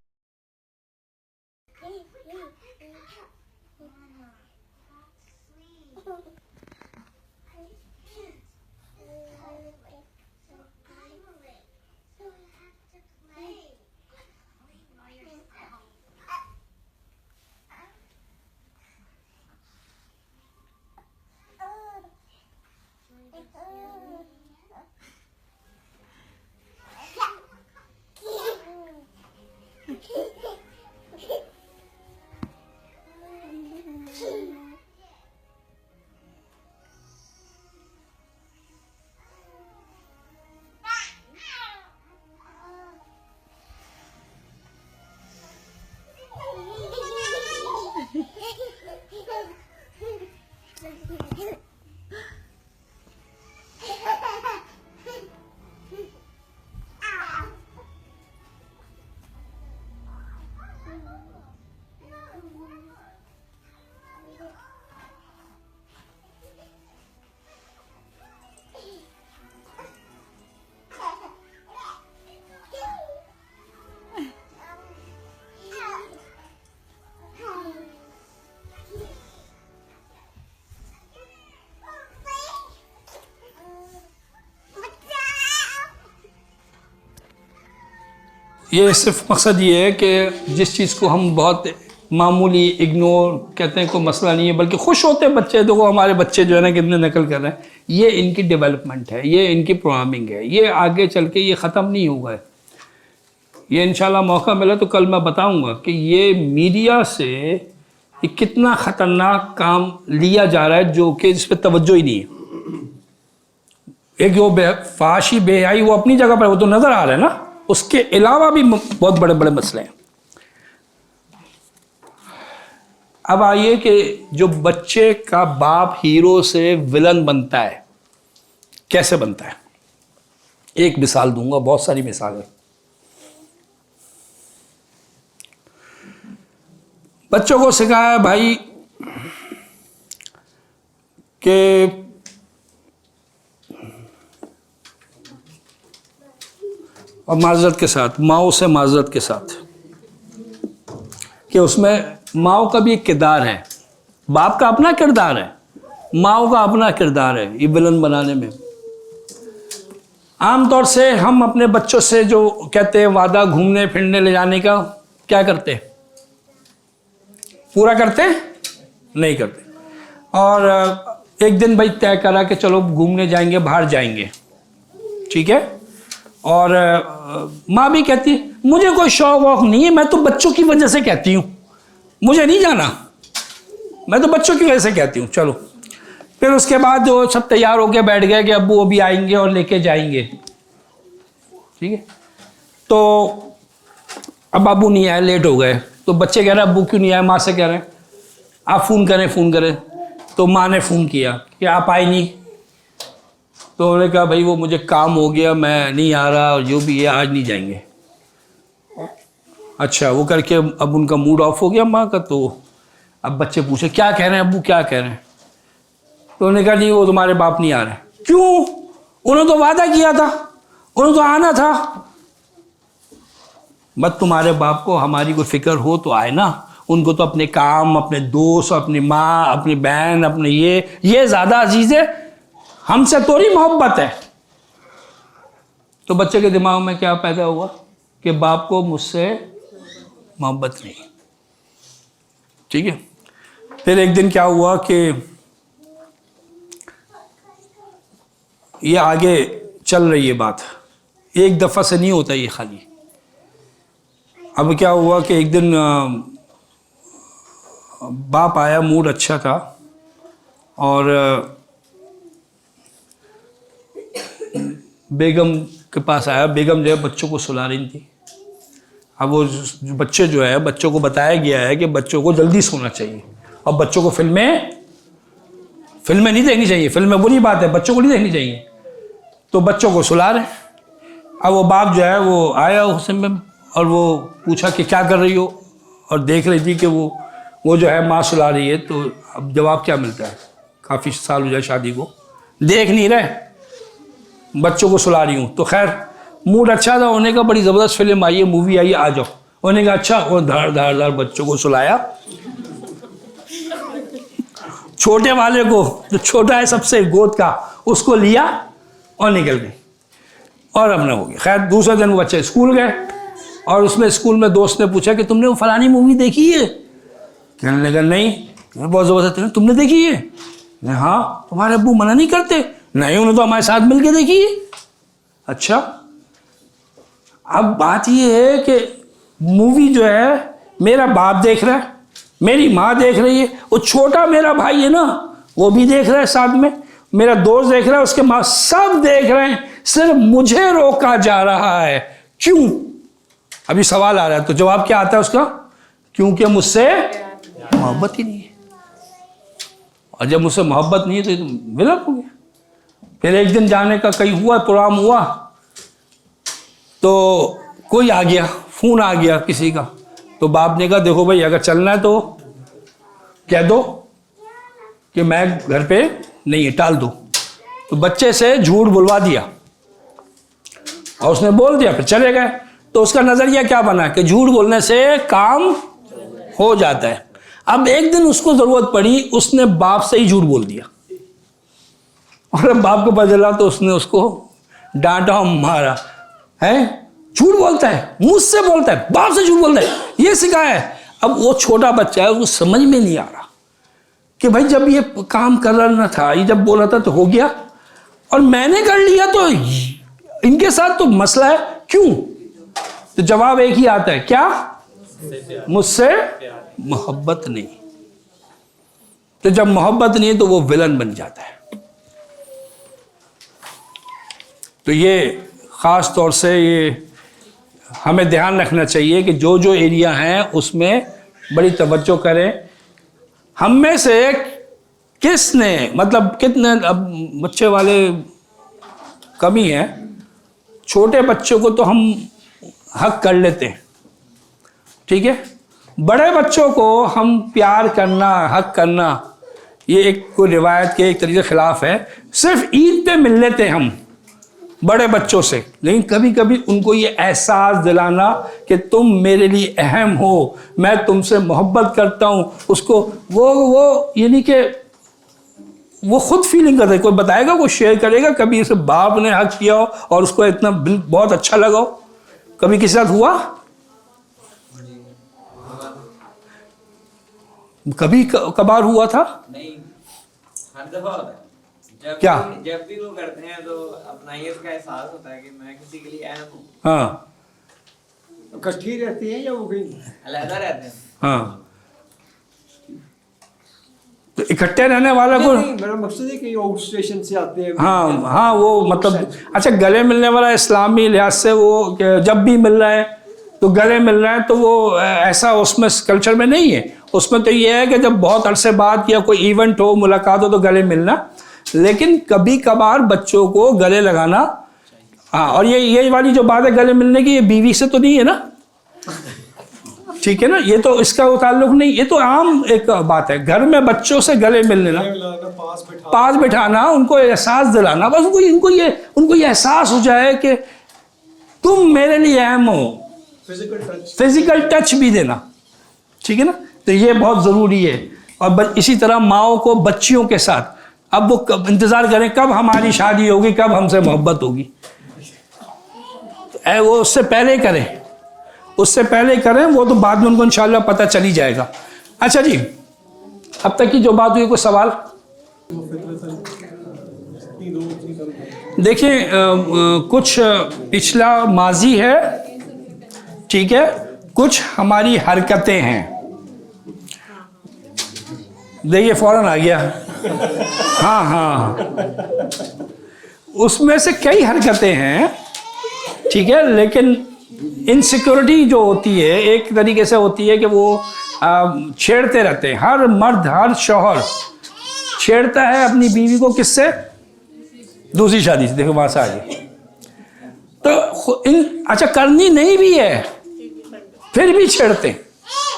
ये सिर्फ मकसद ये है कि जिस चीज़ को हम बहुत मामूली इग्नोर कहते हैं कोई मसला नहीं है, बल्कि खुश होते हैं बच्चे, देखो हमारे बच्चे जो है ना कितने नकल कर रहे हैं, ये इनकी डेवलपमेंट है, ये इनकी प्रोग्रामिंग है, ये आगे चल के ये ख़त्म नहीं होगा। ये इंशाल्लाह मौका मिला तो कल मैं बताऊंगा कि ये मीडिया से ये कितना ख़तरनाक काम लिया जा रहा है जो कि इस पर तवज्जो ही नहीं है। एक जो फाशी बेहयाई वो अपनी जगह पर वो तो नज़र आ रहा है ना, उसके अलावा भी बहुत बड़े बड़े मसले हैं। अब आइए कि जो बच्चे का बाप हीरो से विलन बनता है, कैसे बनता है? एक मिसाल दूंगा, बहुत सारी मिसाल है। बच्चों को सिखाया भाई कि और माजरत के साथ, माओ से माजरत के साथ, कि उसमें माओ का भी एक किरदार है, बाप का अपना किरदार है, माओ का अपना किरदार है ये विलन बनाने में। आमतौर से हम अपने बच्चों से जो कहते हैं वादा घूमने फिरने ले जाने का, क्या करते हैं? पूरा करते हैं? नहीं करते। और एक दिन भाई तय करा कि चलो घूमने जाएंगे, बाहर जाएंगे, ठीक है। और माँ भी कहती है मुझे कोई शौक वौक नहीं है, मैं तो बच्चों की वजह से कहती हूँ, मुझे नहीं जाना, मैं तो बच्चों की वजह से कहती हूँ चलो। फिर उसके बाद वो सब तैयार होके बैठ गए कि अब्बू अभी आएंगे और लेके जाएंगे, ठीक है। तो अब अब्बू नहीं आए, लेट हो गए, तो बच्चे कह रहे हैं अब्बू क्यों नहीं आए? माँ से कह रहे हैं आप फ़ोन करें। तो माँ ने फ़ोन किया कि आप आए नहीं, तो उन्होंने कहा भाई वो मुझे काम हो गया, मैं नहीं आ रहा, और जो भी है आज नहीं जाएंगे। अच्छा, वो करके अब उनका मूड ऑफ हो गया माँ का। तो अब बच्चे पूछे क्या कह रहे हैं अब्बू, क्या कह रहे हैं? तो उन्होंने कहा नहीं वो तुम्हारे बाप नहीं आ रहे। क्यों? उन्होंने तो वादा किया था, उन्होंने तो आना था। मत तुम्हारे बाप को हमारी कोई फिक्र हो तो आए ना, उनको तो अपने काम, अपने दोस्त, अपनी माँ, अपनी बहन, अपने ये ज़्यादा अजीज है, हमसे थोड़ी मोहब्बत है। तो बच्चे के दिमाग में क्या पैदा हुआ कि बाप को मुझसे मोहब्बत नहीं, ठीक है। फिर एक दिन क्या हुआ कि ये आगे चल रही है बात, एक दफ़ा से नहीं होता ये खाली। अब क्या हुआ कि एक दिन बाप आया, मूड अच्छा था, और बेगम के पास आया। बेगम जो है बच्चों को सुला रही थी। अब वो बच्चे जो है, बच्चों को बताया गया है कि बच्चों को जल्दी सोना चाहिए, और बच्चों को फिल्में नहीं देखनी चाहिए, फिल्में बुरी बात है, बच्चों को नहीं देखनी चाहिए। तो बच्चों को सुला रहे। अब वो बाप जो है वो आया उस समय, और वो पूछा कि क्या कर रही हो, और देख रही थी कि वो जो है माँ सुला रही है। तो अब जवाब क्या मिलता है, काफ़ी साल हो जाए शादी को, देख नहीं रहे, बच्चों को सुला रही हूँ। तो खैर मूड अच्छा था होने का, बड़ी ज़बरदस्त फिल्म आई है, मूवी आई है, आ जाओ। होने का अच्छा, वो धार बच्चों को सुलाया, छोटे वाले को, जो छोटा है सबसे गोद का, उसको लिया और निकल गई, और अपना हो गया। खैर दूसरे दिन वो बच्चे स्कूल गए, और उसमें स्कूल में दोस्त ने पूछा कि तुमने वो फलानी मूवी देखी है? कहने लगा नहीं। बहुत ज़बरदस्त, तुमने देखी है? हाँ। तुम्हारे अब्बू मना नहीं करते? नहीं, उन्होंने तो हमारे साथ मिलके देखी है। अच्छा, अब बात ये है कि मूवी जो है मेरा बाप देख रहा है, मेरी माँ देख रही है, वो छोटा मेरा भाई है ना वो भी देख रहा है साथ में, मेरा दोस्त देख रहा है, उसके माँ, सब देख रहे हैं, सिर्फ मुझे रोका जा रहा है। क्यों? अभी सवाल आ रहा है, तो जवाब क्या आता है उसका? क्योंकि मुझसे मोहब्बत ही नहीं है। और जब मुझसे मोहब्बत नहीं है तो ये तो विलन हो गया। फिर एक दिन जाने का कहीं हुआ, प्रोग्राम हुआ, तो कोई आ गया, फोन आ गया किसी का। तो बाप ने कहा देखो भाई अगर चलना है तो कह दो कि मैं घर पे नहीं है, टाल दो। तो बच्चे से झूठ बुलवा दिया, और उसने बोल दिया, फिर चले गए। तो उसका नजरिया क्या बना कि झूठ बोलने से काम हो जाता है। अब एक दिन उसको जरूरत पड़ी, उसने बाप से ही झूठ बोल दिया, और अब बाप को पता चला तो उसने उसको डांटा और मारा। है झूठ बोलता है, मुझसे बोलता है, बाप से झूठ बोलता है, ये सिखाया है। अब वो छोटा बच्चा है, उसको समझ में नहीं आ रहा कि भाई जब ये काम करना था, ये जब बोला था तो हो गया, और मैंने कर लिया तो इनके साथ तो मसला है। क्यों? तो जवाब एक ही आता है, क्या? मुझसे मोहब्बत नहीं। तो जब मोहब्बत नहीं है तो वो विलन बन जाता है। तो ये ख़ास तौर से ये हमें ध्यान रखना चाहिए कि जो जो एरिया हैं उसमें बड़ी तवज्जो करें। हम में से किसने, मतलब कितने, अब बच्चे वाले कम ही हैं, छोटे बच्चों को तो हम हक कर लेते हैं, ठीक है। बड़े बच्चों को हम प्यार करना, हक करना, ये एक कोई रिवायत के एक तरीके के खिलाफ है। सिर्फ ईद पे मिल लेते हैं हम, बड़े बच्चों से, लेकिन कभी कभी उनको ये एहसास दिलाना कि तुम मेरे लिए अहम हो, मैं तुमसे मोहब्बत करता हूँ, उसको वो यानी कि वो खुद फीलिंग करता है। कोई बताएगा, कोई शेयर करेगा कभी इसे बाप ने हक किया हो और उसको इतना बहुत अच्छा लगा हो? कभी किसी साथ हुआ? कभी कभार हुआ था? नहीं, हर दफा होता है। जब भी वो करते हैं तो अपना ही इसका एहसास होता है कि मैं किसी के लिए अहम हूँ। हाँ, इकट्ठी रहती है या वो कहीं अलग रहते हैं। हाँ, तो इकट्ठे रहने वाला को नहीं, मेरा मकसद है कि आउट स्टेशन से आते हैं। हाँ हाँ, वो मतलब अच्छा, गले मिलने वाला इस्लामी लिहाज से वो जब भी मिल रहा है तो गले मिल रहा है, तो वो ऐसा उसमें कल्चर में नहीं है। उसमें तो ये है कि जब बहुत अरसे बाद या कोई इवेंट हो, मुलाकात हो तो गले मिलना, लेकिन कभी कभार बच्चों को गले लगाना। हाँ, और ये वाली जो बात है गले मिलने की, ये बीवी से तो नहीं है ना, ठीक है ना, ये तो इसका वो ताल्लुक नहीं, ये तो आम एक बात है। घर में बच्चों से गले मिल लेना, पास बिठाना, उनको एहसास दिलाना, बस उनको ये एहसास हो जाए कि तुम मेरे लिए अहम हो। फिजिकल टच भी देना, ठीक है ना, तो ये बहुत ज़रूरी है। और इसी तरह माओ को बच्चियों के साथ, अब वो इंतज़ार करें कब हमारी शादी होगी, कब हमसे मोहब्बत होगी, तो वो उससे पहले करें, वो तो बाद में उनको इंशाल्लाह पता चल ही जाएगा। अच्छा जी, अब तक की जो बात हुई, कोई सवाल? देखिए, कुछ पिछला माजी है, ठीक है, कुछ हमारी हरकतें हैं। देखिए फौरन आ गया। हाँ, उसमें से कई हरकतें हैं, ठीक है, लेकिन इनसिक्योरिटी जो होती है एक तरीके से होती है कि वो छेड़ते रहते हैं। हर मर्द, हर शौहर छेड़ता है अपनी बीवी को, किससे? दूसरी शादी से। देखो वहां से आ गई। तो अच्छा, करनी नहीं भी है फिर भी छेड़ते हैं,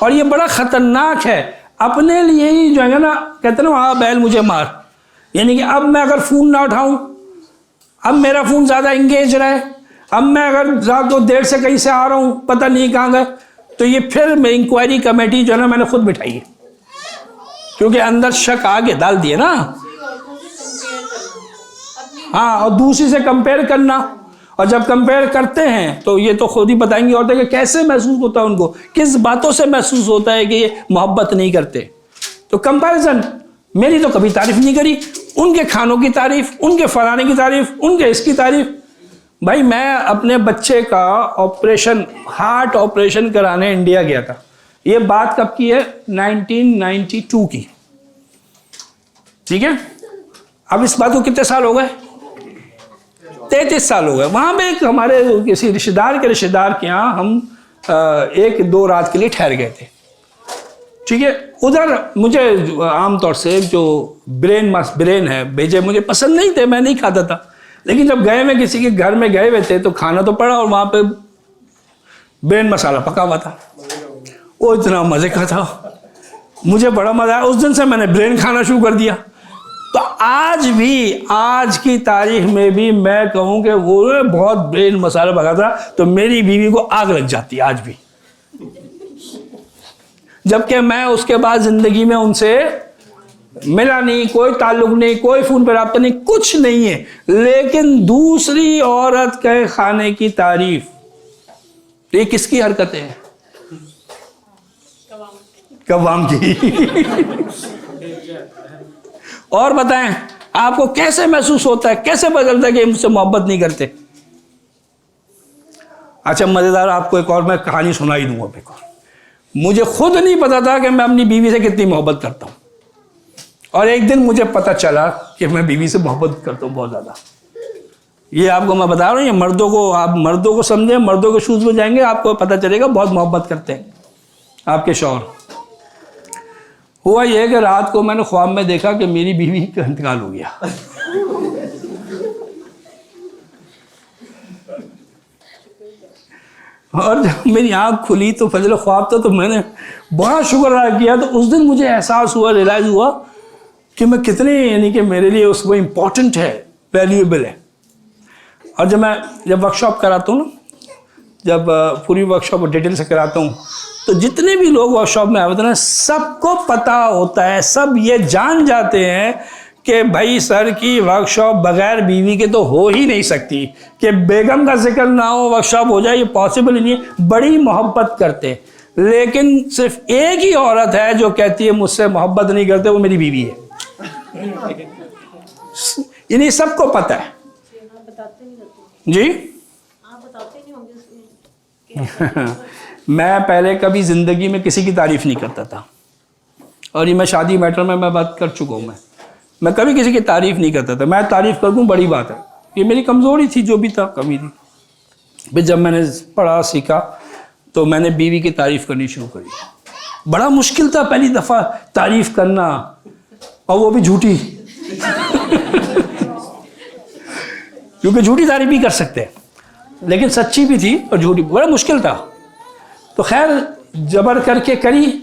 और ये बड़ा खतरनाक है। अपने लिए ही जो है ना, कहते ना, हाँ बैल मुझे मार, यानी कि अब मैं अगर फ़ोन ना उठाऊं, अब मेरा फ़ोन ज़्यादा इंगेज रहे, अब मैं अगर रात को देर से कहीं से आ रहा हूँ, पता नहीं कहाँ गए, तो ये फिर मैं इंक्वायरी कमेटी जो है ना मैंने खुद बिठाई है, क्योंकि अंदर शक आगे डाल दिए ना। हाँ, और दूसरी से कंपेयर करना, और जब कंपेयर करते हैं तो ये तो खुद ही बताएंगे औरतें कि कैसे महसूस होता है उनको, किस बातों से महसूस होता है कि ये मोहब्बत नहीं करते। तो कंपैरिजन, मेरी तो कभी तारीफ नहीं करी, उनके खानों की तारीफ, उनके फलाने की तारीफ, उनके इसकी तारीफ। भाई मैं अपने बच्चे का ऑपरेशन, हार्ट ऑपरेशन कराने इंडिया गया था। ये बात कब की है? 1992 की, ठीक है। अब इस बात को कितने साल हो गए? 33 साल हो गए। वहाँ पे एक हमारे किसी रिश्तेदार के यहाँ हम 1-2 रात के लिए ठहर गए थे, ठीक है। उधर मुझे आमतौर से जो ब्रेन है भेजे मुझे पसंद नहीं थे, मैं नहीं खाता था, लेकिन जब गए, मैं किसी के घर में गए हुए थे तो खाना तो पड़ा, और वहाँ पे ब्रेन मसाला पका हुआ था। वो इतना मज़े का था, मुझे बड़ा मज़ा आया। उस दिन से मैंने ब्रेन खाना शुरू कर दिया। तो आज भी, आज की तारीख में भी मैं कहूँ कि वो बहुत ब्रेन मसाला पका था, तो मेरी बीवी को आग लग जाती आज भी, जबकि मैं उसके बाद जिंदगी में उनसे मिला नहीं, कोई ताल्लुक नहीं, कोई फोन पर रब्ता नहीं, कुछ नहीं है, लेकिन दूसरी औरत के खाने की तारीफ, ये किसकी हरकतें हैं? कवाम की। और बताएं, आपको कैसे महसूस होता है, कैसे बदलता है कि मुझसे मोहब्बत नहीं करते? अच्छा, मजेदार आपको एक और मैं कहानी सुनाई दूंगा। एक और, मुझे खुद नहीं पता था कि मैं अपनी बीवी से कितनी मोहब्बत करता हूं, और एक दिन मुझे पता चला कि मैं बीवी से मोहब्बत करता हूं बहुत ज्यादा। ये आपको मैं बता रहा हूं, ये मर्दों को, आप मर्दों को समझें, मर्दों के शूज में जाएंगे, आपको पता चलेगा बहुत मोहब्बत करते हैं आपके शौहर। हुआ यह कि रात को मैंने ख्वाब में देखा कि मेरी बीवी का इंतकाल हो गया। और जब मेरी आंख खुली तो फजल ख्वाब था, तो मैंने बड़ा शुक्र अदा किया। तो उस दिन मुझे एहसास हुआ, रियलाइज हुआ कि मैं कितने, यानी कि मेरे लिए उसको इम्पोर्टेंट है, वैल्यूएबल है। और जब वर्कशॉप कराता हूँ ना, जब पूरी वर्कशॉप डिटेल से कराता हूँ, तो जितने भी लोग वर्कशॉप में आए होते हैं ना, सबको पता होता है, सब ये जान जाते हैं कि भाई सर की वर्कशॉप बगैर बीवी के तो हो ही नहीं सकती, कि बेगम का जिक्र ना हो वर्कशॉप हो जाए, ये पॉसिबल ही नहीं है। बड़ी मोहब्बत करते, लेकिन सिर्फ एक ही औरत है जो कहती है मुझसे मोहब्बत नहीं करते, वो मेरी बीवी है। इन्हीं सबको पता है जी। मैं पहले कभी जिंदगी में किसी की तारीफ नहीं करता था, और ये मैं शादी मैटर में मैं बात कर चुका हूँ। मैं कभी किसी की तारीफ नहीं करता था। मैं तारीफ कर दूँ बड़ी बात है, ये मेरी कमजोरी थी, जो भी था कमी थी। फिर जब मैंने पढ़ा सीखा तो मैंने बीवी की तारीफ करनी शुरू करी। बड़ा मुश्किल था पहली दफा तारीफ करना, और वो भी झूठी। क्योंकि झूठी तारीफ भी कर सकते हैं, लेकिन सच्ची भी थी और झूठी, बड़ा मुश्किल था। तो खैर जबर करके करी,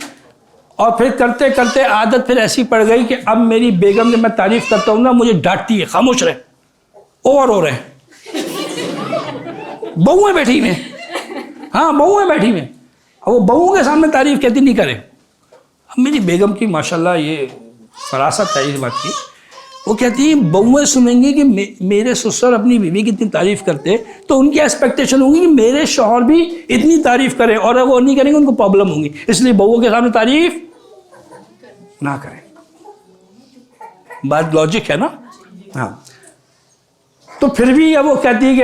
और फिर करते करते आदत फिर ऐसी पड़ गई कि अब मेरी बेगम जब मैं तारीफ करता हूँ ना, मुझे डांटती है, खामोश रहे, ओवर हो रहे। बहुएं बैठी में, हाँ बहुएं बैठी में, और वो बहुओं के सामने तारीफ कहती नहीं करे। अब मेरी बेगम की माशाल्लाह ये फरासत है इस बात की, वो कहती है बहुएं सुनेंगी कि मेरे ससुर अपनी बीवी की इतनी तारीफ करते, तो उनकी एक्सपेक्टेशन होगी कि मेरे शौहर भी इतनी तारीफ करें, और अगर वो नहीं करेंगे उनको प्रॉब्लम होगी, इसलिए बहुओं के सामने तारीफ ना करें। बात लॉजिक है ना। हाँ, तो फिर भी अब वो कहती है कि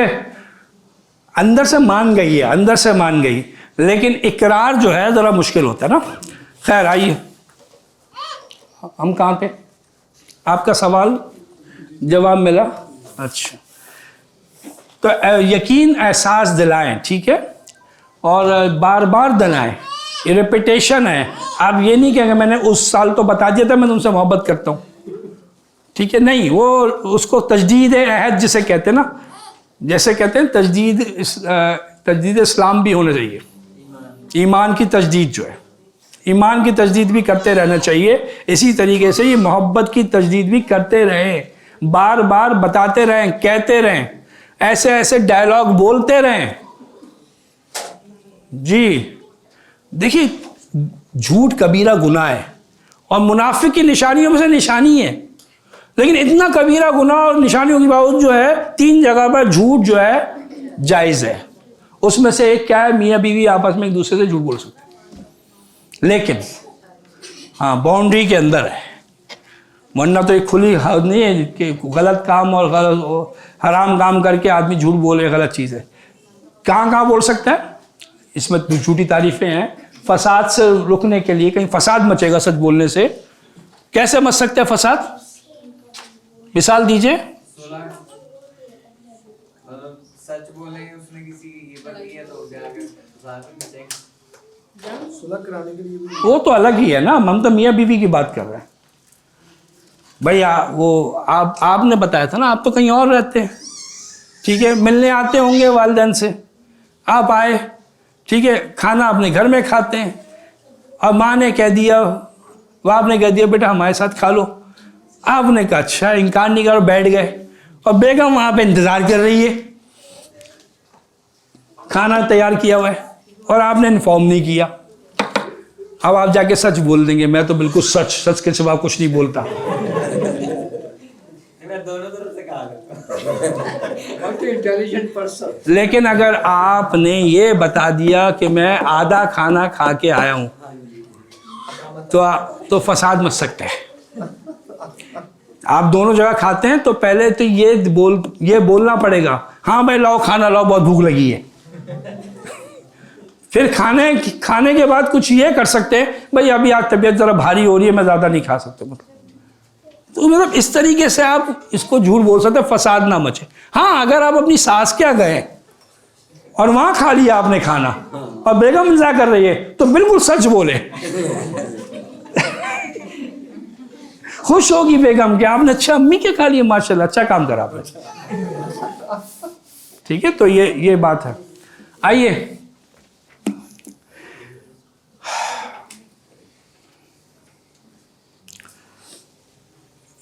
अंदर से मान गई है, अंदर से मान गई, लेकिन इकरार जो है जरा मुश्किल होता है ना। खैर आइए, हम कहाँ थे? आपका सवाल जवाब मिला। अच्छा, तो यकीन एहसास दिलाएं, ठीक है, और बार बार दिलाएं, ये रिपीटेशन है। आप ये नहीं कहेंगे मैंने उस साल तो बता दिया था मैं तुमसे मोहब्बत करता हूँ, ठीक है, नहीं, वो उसको तजदीद अहद जिसे कहते हैं ना, जैसे कहते हैं तजदीद इस्लाम भी होना चाहिए। ईमान की तजदीद जो है, ईमान की तजदीद भी करते रहना चाहिए। इसी तरीके से ये मोहब्बत की तजदीद भी करते रहें, बार बार बताते रहें, कहते रहें, ऐसे ऐसे डायलॉग बोलते रहें जी। देखिए, झूठ कबीरा गुनाह है और मुनाफिक की निशानियों में से निशानी है, लेकिन इतना कबीरा गुनाह और निशानियों के बावजूद जो है 3 जगह पर झूठ जो है जायज़ है। उसमें से एक क्या है, मियाँ बीवी आपस में एक दूसरे से झूठ बोल सकते हैं, लेकिन हाँ बाउंड्री के अंदर है, वरना तो एक खुली हद नहीं है कि गलत काम और गलत हराम काम करके आदमी झूठ बोले, गलत चीज़ है। कहाँ कहाँ बोल सकता है, इसमें झूठी तारीफें हैं। फसाद से रुकने के लिए, कहीं फसाद मचेगा सच बोलने से, कैसे मच सकता है फसाद? मिसाल दीजिए। सच बोलेंगे, उसने किसी की गिबत की है तो उसे आगे फसाद में मचेगा। सुलह कराने के लिए वो तो अलग ही है ना, हम तो मियाँ बीवी की बात कर रहे हैं भाई। आपने बताया था ना, आप तो कहीं और रहते हैं, ठीक है, मिलने आते होंगे वालिदैन से, आप आए, ठीक है, खाना अपने घर में खाते हैं, और माँ ने कह दिया, बाप ने कह दिया बेटा हमारे साथ खा लो, आपने कहा अच्छा, इनकार नहीं करो, बैठ गए, और बेगम वहाँ पे इंतज़ार कर रही है, खाना तैयार किया हुआ है, और आपने इन्फॉर्म नहीं किया। अब आप जाके सच बोल देंगे, मैं तो बिल्कुल सच के सिवा कुछ नहीं बोलता। मैं दोनों तरफ से कहा करता हूं। Intelligent person. लेकिन अगर आपने ये बता दिया कि मैं आधा खाना खा के आया हूं, तो फसाद मच सकता है। आप दोनों जगह खाते हैं तो पहले तो ये बोलना पड़ेगा, हाँ भाई लाओ खाना लाओ, बहुत भूख लगी है। फिर खाने के बाद कुछ ये कर सकते हैं, भाई अभी आज तबीयत जरा भारी हो रही है, मैं ज्यादा नहीं खा सकता, तो मतलब इस तरीके से आप इसको झूठ बोल सकते हैं, फसाद ना मचे। हाँ, अगर आप अपनी सास क्या गए और वहां खा लिया आपने खाना और बेगम इंतजार कर रही है, तो बिल्कुल सच बोले। खुश होगी बेगम कि आपने अच्छा अम्मी के खा लिया, माशाल्लाह अच्छा काम करा आपने, ठीक है। तो ये बात है। आइए,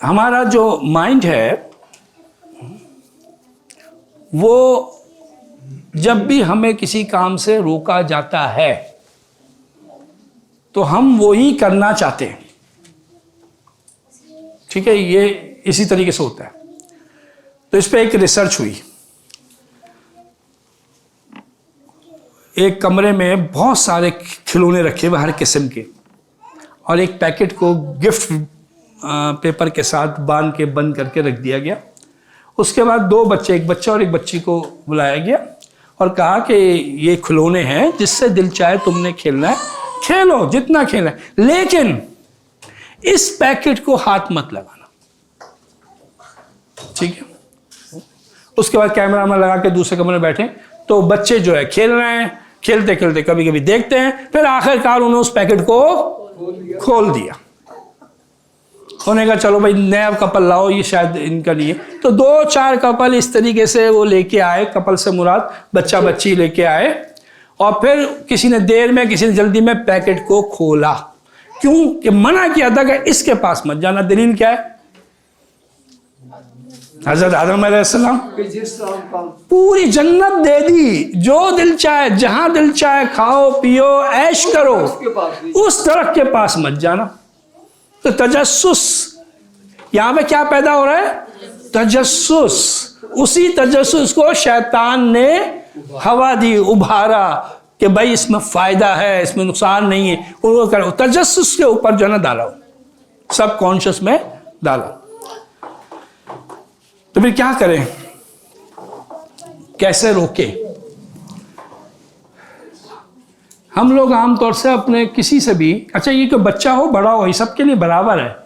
हमारा जो माइंड है वो जब भी हमें किसी काम से रोका जाता है तो हम वो ही करना चाहते हैं। ठीक है, ये इसी तरीके से होता है। तो इस पे एक रिसर्च हुई। एक कमरे में बहुत सारे खिलौने रखे हुए हर किस्म के, और एक पैकेट को गिफ्ट पेपर के साथ बांध के बंद करके रख दिया गया। उसके बाद दो बच्चे, एक बच्चा और एक बच्ची को बुलाया गया और कहा कि ये खिलौने हैं, जिससे दिल चाहे तुमने खेलना है खेलो, जितना खेलना है, लेकिन इस पैकेट को हाथ मत लगाना। ठीक है। उसके बाद कैमरा में लगा के दूसरे कमरे में बैठे तो बच्चे जो है खेल रहे हैं, खेलते खेलते कभी कभी देखते हैं, फिर आखिरकार उन्होंने उस पैकेट को खोल दिया। उन्होंने कहा चलो भाई नया कपल लाओ, ये शायद इनका नहीं है। तो 2-4 कपल इस तरीके से वो लेके आए, कपल से मुराद बच्चा बच्ची लेके आए, और फिर किसी ने देर में किसी ने जल्दी में पैकेट को खोला। क्यों? कि मना किया था कि इसके पास मत जाना। दलील क्या है? हजरत आदम अलैहिस्सलाम पूरी जन्नत दे दी, जो दिल चाहे जहां दिल चाहे खाओ पियो ऐश करो, उस दरख्त के पास मत जाना। तो तजस्सुस, यहां पे क्या पैदा हो रहा है? तजस्सुस। उसी तजस्सुस को शैतान ने हवा दी, उभारा कि भाई इसमें फायदा है, इसमें नुकसान नहीं है, उनको करो। तजस्सुस के ऊपर जो है ना डाला, सब कॉन्शियस में डाला। तो फिर क्या करें, कैसे रोके? हम लोग आमतौर से अपने किसी से भी, अच्छा ये कोई बच्चा हो बड़ा हो, ये सबके लिए बराबर है,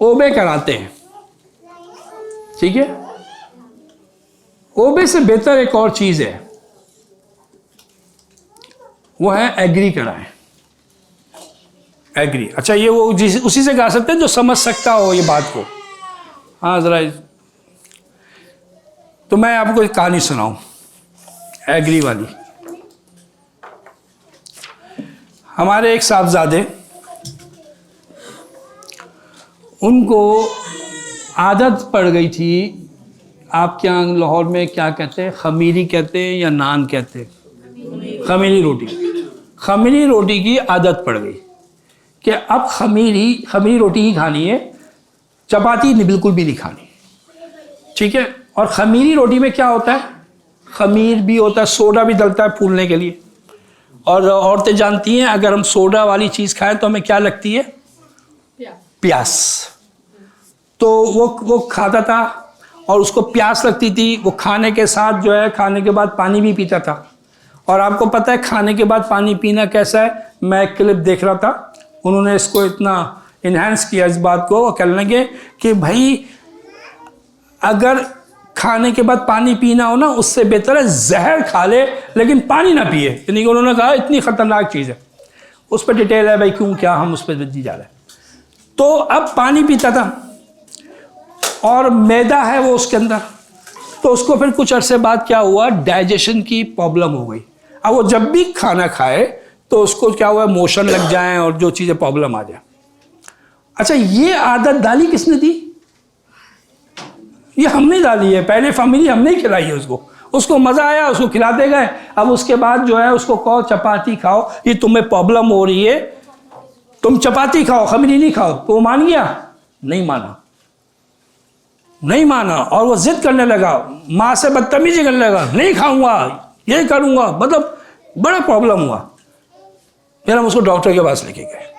ओबे कराते हैं। ठीक है, ओबे से बेहतर एक और चीज है, वो है एग्री कराएं। एग्री, अच्छा ये वो उसी से गा सकते हैं जो समझ सकता हो ये बात को। हाँ जरा, तो मैं आपको एक कहानी सुनाऊं एग्री वाली। हमारे एक साहबजादे, उनको आदत पड़ गई थी, आपके यहाँ लाहौर में क्या कहते हैं, खमीरी कहते हैं या नान कहते हैं? खमीरी रोटी। खमीरी रोटी की आदत पड़ गई कि अब खमीरी रोटी ही खानी है, चपाती बिल्कुल भी नहीं खानी। ठीक है, और खमीरी रोटी में क्या होता है? खमीर भी होता है, सोडा भी डलता है फूलने के लिए। और औरतें जानती हैं अगर हम सोडा वाली चीज़ खाएं तो हमें क्या लगती है? प्यास। तो वो खाता था और उसको प्यास लगती थी, वो खाने के साथ जो है, खाने के बाद पानी भी पीता था। और आपको पता है खाने के बाद पानी पीना कैसा है? मैं एक क्लिप देख रहा था, उन्होंने इसको इतना इन्हेंस किया इस बात को, कहने लगे कि भाई अगर खाने के बाद पानी पीना हो ना, उससे बेहतर है जहर खा ले लेकिन पानी ना पिए। यानी कि उन्होंने कहा इतनी खतरनाक चीज़ है। उस पर डिटेल है भाई, क्यों क्या हम उस पर जी जा रहे हैं। तो अब पानी पीता था और मैदा है वो उसके अंदर, तो उसको फिर कुछ अरसे बाद क्या हुआ, डाइजेशन की प्रॉब्लम हो गई। अब वो जब भी खाना खाए तो उसको क्या हुआ, मोशन लग जाए और जो चीज़ें प्रॉब्लम आ जाए। अच्छा, ये आदत डाली किसने दी? ये हमने डाली है, पहले फैमिली हमने ही खिलाई है उसको मज़ा आया, उसको खिलाते गए। अब उसके बाद जो है उसको कहो चपाती खाओ, ये तुम्हें प्रॉब्लम हो रही है, तुम चपाती खाओ खमीरी नहीं खाओ। तो वो मान गया? नहीं माना, नहीं माना, और वो जिद करने लगा, माँ से बदतमीजी करने लगा, नहीं खाऊंगा, ये करूंगा, मतलब बड़ा प्रॉब्लम हुआ। फिर हम उसको डॉक्टर के पास लेके गए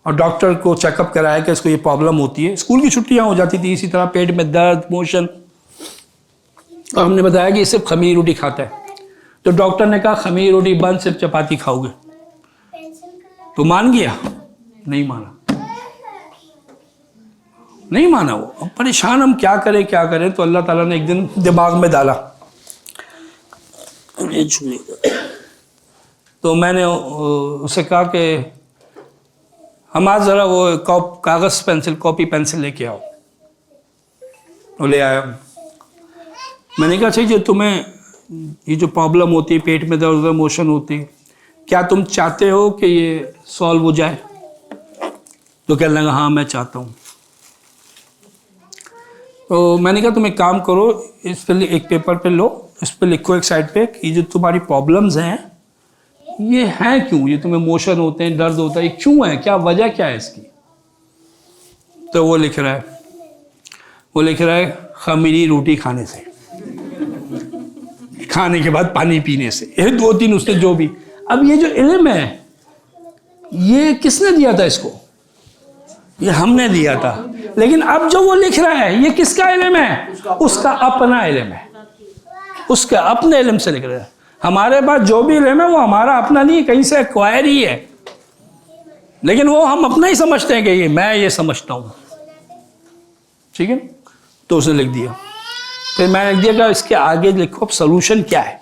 और डॉक्टर को चेकअप कराया कि इसको ये प्रॉब्लम होती है। स्कूल की छुट्टियां हो जाती थी इसी तरह, पेट में दर्द, मोशन, और हमने बताया कि ये सिर्फ खमीरी रोटी खाता है। तो डॉक्टर ने कहा खमीरी रोटी बंद, सिर्फ चपाती खाओगे। तो मान गया? नहीं माना, नहीं माना वो। अब परेशान हम क्या करें। तो अल्लाह ताला ने एक दिन दिमाग में डाला, तो मैंने उससे कहा कि हम आज ज़रा वो कागज़ पेंसिल, कॉपी पेंसिल लेके आओ। वो ले आया। मैंने कहा अच्छा, तुम्हें ये जो प्रॉब्लम होती है, पेट में दर्द, मोशन होती है, क्या तुम चाहते हो कि ये सॉल्व हो जाए? तो कहने लगा हाँ मैं चाहता हूँ। तो मैंने कहा तुम एक काम करो, इस पे एक पेपर पे लो, इस पे लिखो एक साइड पे, ये जो तुम्हारी प्रॉब्लम्स हैं ये हैं क्यों, ये तुम्हें इमोशन होते हैं, दर्द होता है, ये क्यों है, क्या वजह क्या है इसकी। तो वो लिख रहा है खमीरी रोटी खाने से, खाने के बाद पानी पीने से, ये 2-3 उसने जो भी। अब ये जो इल्म है ये किसने दिया था इसको, ये हमने दिया था। लेकिन अब जो वो लिख रहा है ये किसका इल्म है, उसका अपना इल्म है, उसका अपने इल्म से लिख रहा है। हमारे पास जो भी इल्म है वो हमारा अपना नहीं, कहीं से एक्वायर ही है, लेकिन वो हम अपना ही समझते हैं कि ये मैं ये समझता हूँ, ठीक है। तो उसने लिख दिया, फिर मैंने लिख दिया कि इसके आगे लिखो अब सोल्यूशन क्या है।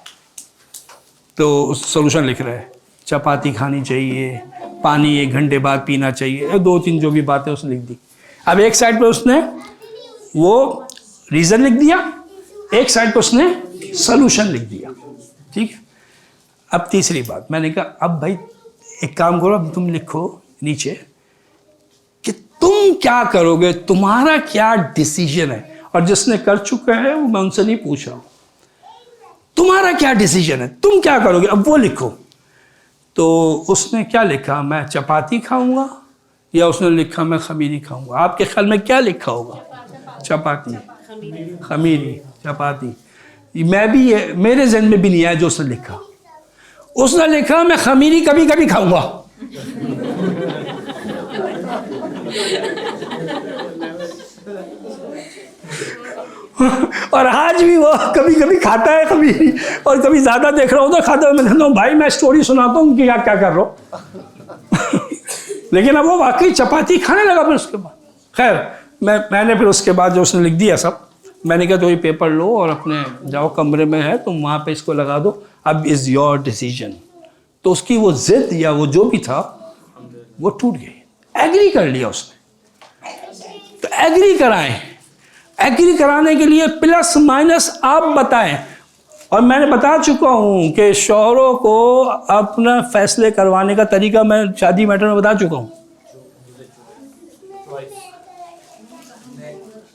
तो सोल्यूशन लिख रहा है चपाती खानी चाहिए, पानी 1 घंटे बाद पीना चाहिए, 2-3 जो भी बातें उसने लिख दी। अब एक साइड पे उसने वो रीज़न लिख दिया, एक साइड पे उसने सोल्यूशन लिख दिया, ठीक है। अब तीसरी बात मैंने कहा अब भाई एक काम करो, अब तुम लिखो नीचे कि तुम क्या करोगे, तुम्हारा क्या डिसीजन है। और जिसने कर चुका है वो मैं उनसे नहीं पूछ रहा हूँ, तुम्हारा क्या डिसीजन है, तुम क्या करोगे, अब वो लिखो। तो उसने क्या लिखा, मैं चपाती खाऊंगा, या उसने लिखा मैं खमीरी खाऊंगा। आपके ख्याल में क्या लिखा होगा, चपाती, खमीरी, चपाती। मैं भी ये मेरे जहन में भी नहीं आया जो उसने लिखा। उसने लिखा मैं खमीरी कभी कभी खाऊंगा। और आज भी वो कभी कभी खाता है खमीरी, और कभी ज्यादा देख रहा होता खाता है। मैं कहता हूँ भाई मैं स्टोरी सुनाता हूँ कि क्या कर रहा हो। लेकिन अब वो वाकई चपाती खाने लगा। फिर उसके बाद खैर मैंने फिर उसके बाद जो उसने लिख दिया सब, मैंने कहा तो ये पेपर लो और अपने जाओ कमरे में है तुम वहाँ पे इसको लगा दो, अब इज़ योर डिसीजन। तो उसकी वो जिद या वो जो भी था वो टूट गई, एग्री कर लिया उसने। तो एग्री कराएं, एग्री कराने के लिए प्लस माइनस आप बताएं। और मैंने बता चुका हूँ कि शौहरों को अपना फैसले करवाने का तरीका मैं शादी मैटर में बता चुका हूँ।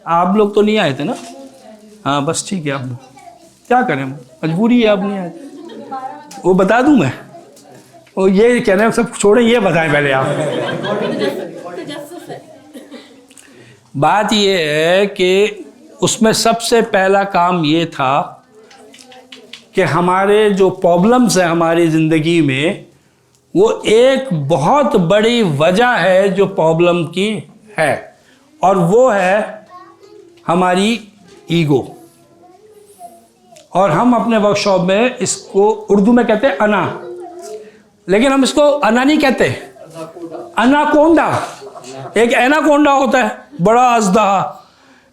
आप लोग तो नहीं आए थे ना, हाँ बस ठीक है। अब क्या करें, मजबूरी है, आप नहीं आए थे। वो बता दूं मैं, वो ये कहना है सब छोड़े, ये बताएं पहले आप। बात ये है कि उसमें सबसे पहला काम ये था कि हमारे जो प्रॉब्लम्स हैं हमारी ज़िंदगी में, वो एक बहुत बड़ी वजह है जो प्रॉब्लम की है, और वो है हमारी ईगो। और हम अपने वर्कशॉप में इसको उर्दू में कहते हैं अना, लेकिन हम इसको अना नहीं कहते, अनाकोंडा। एक एनाकोंडा होता है बड़ा अजदा,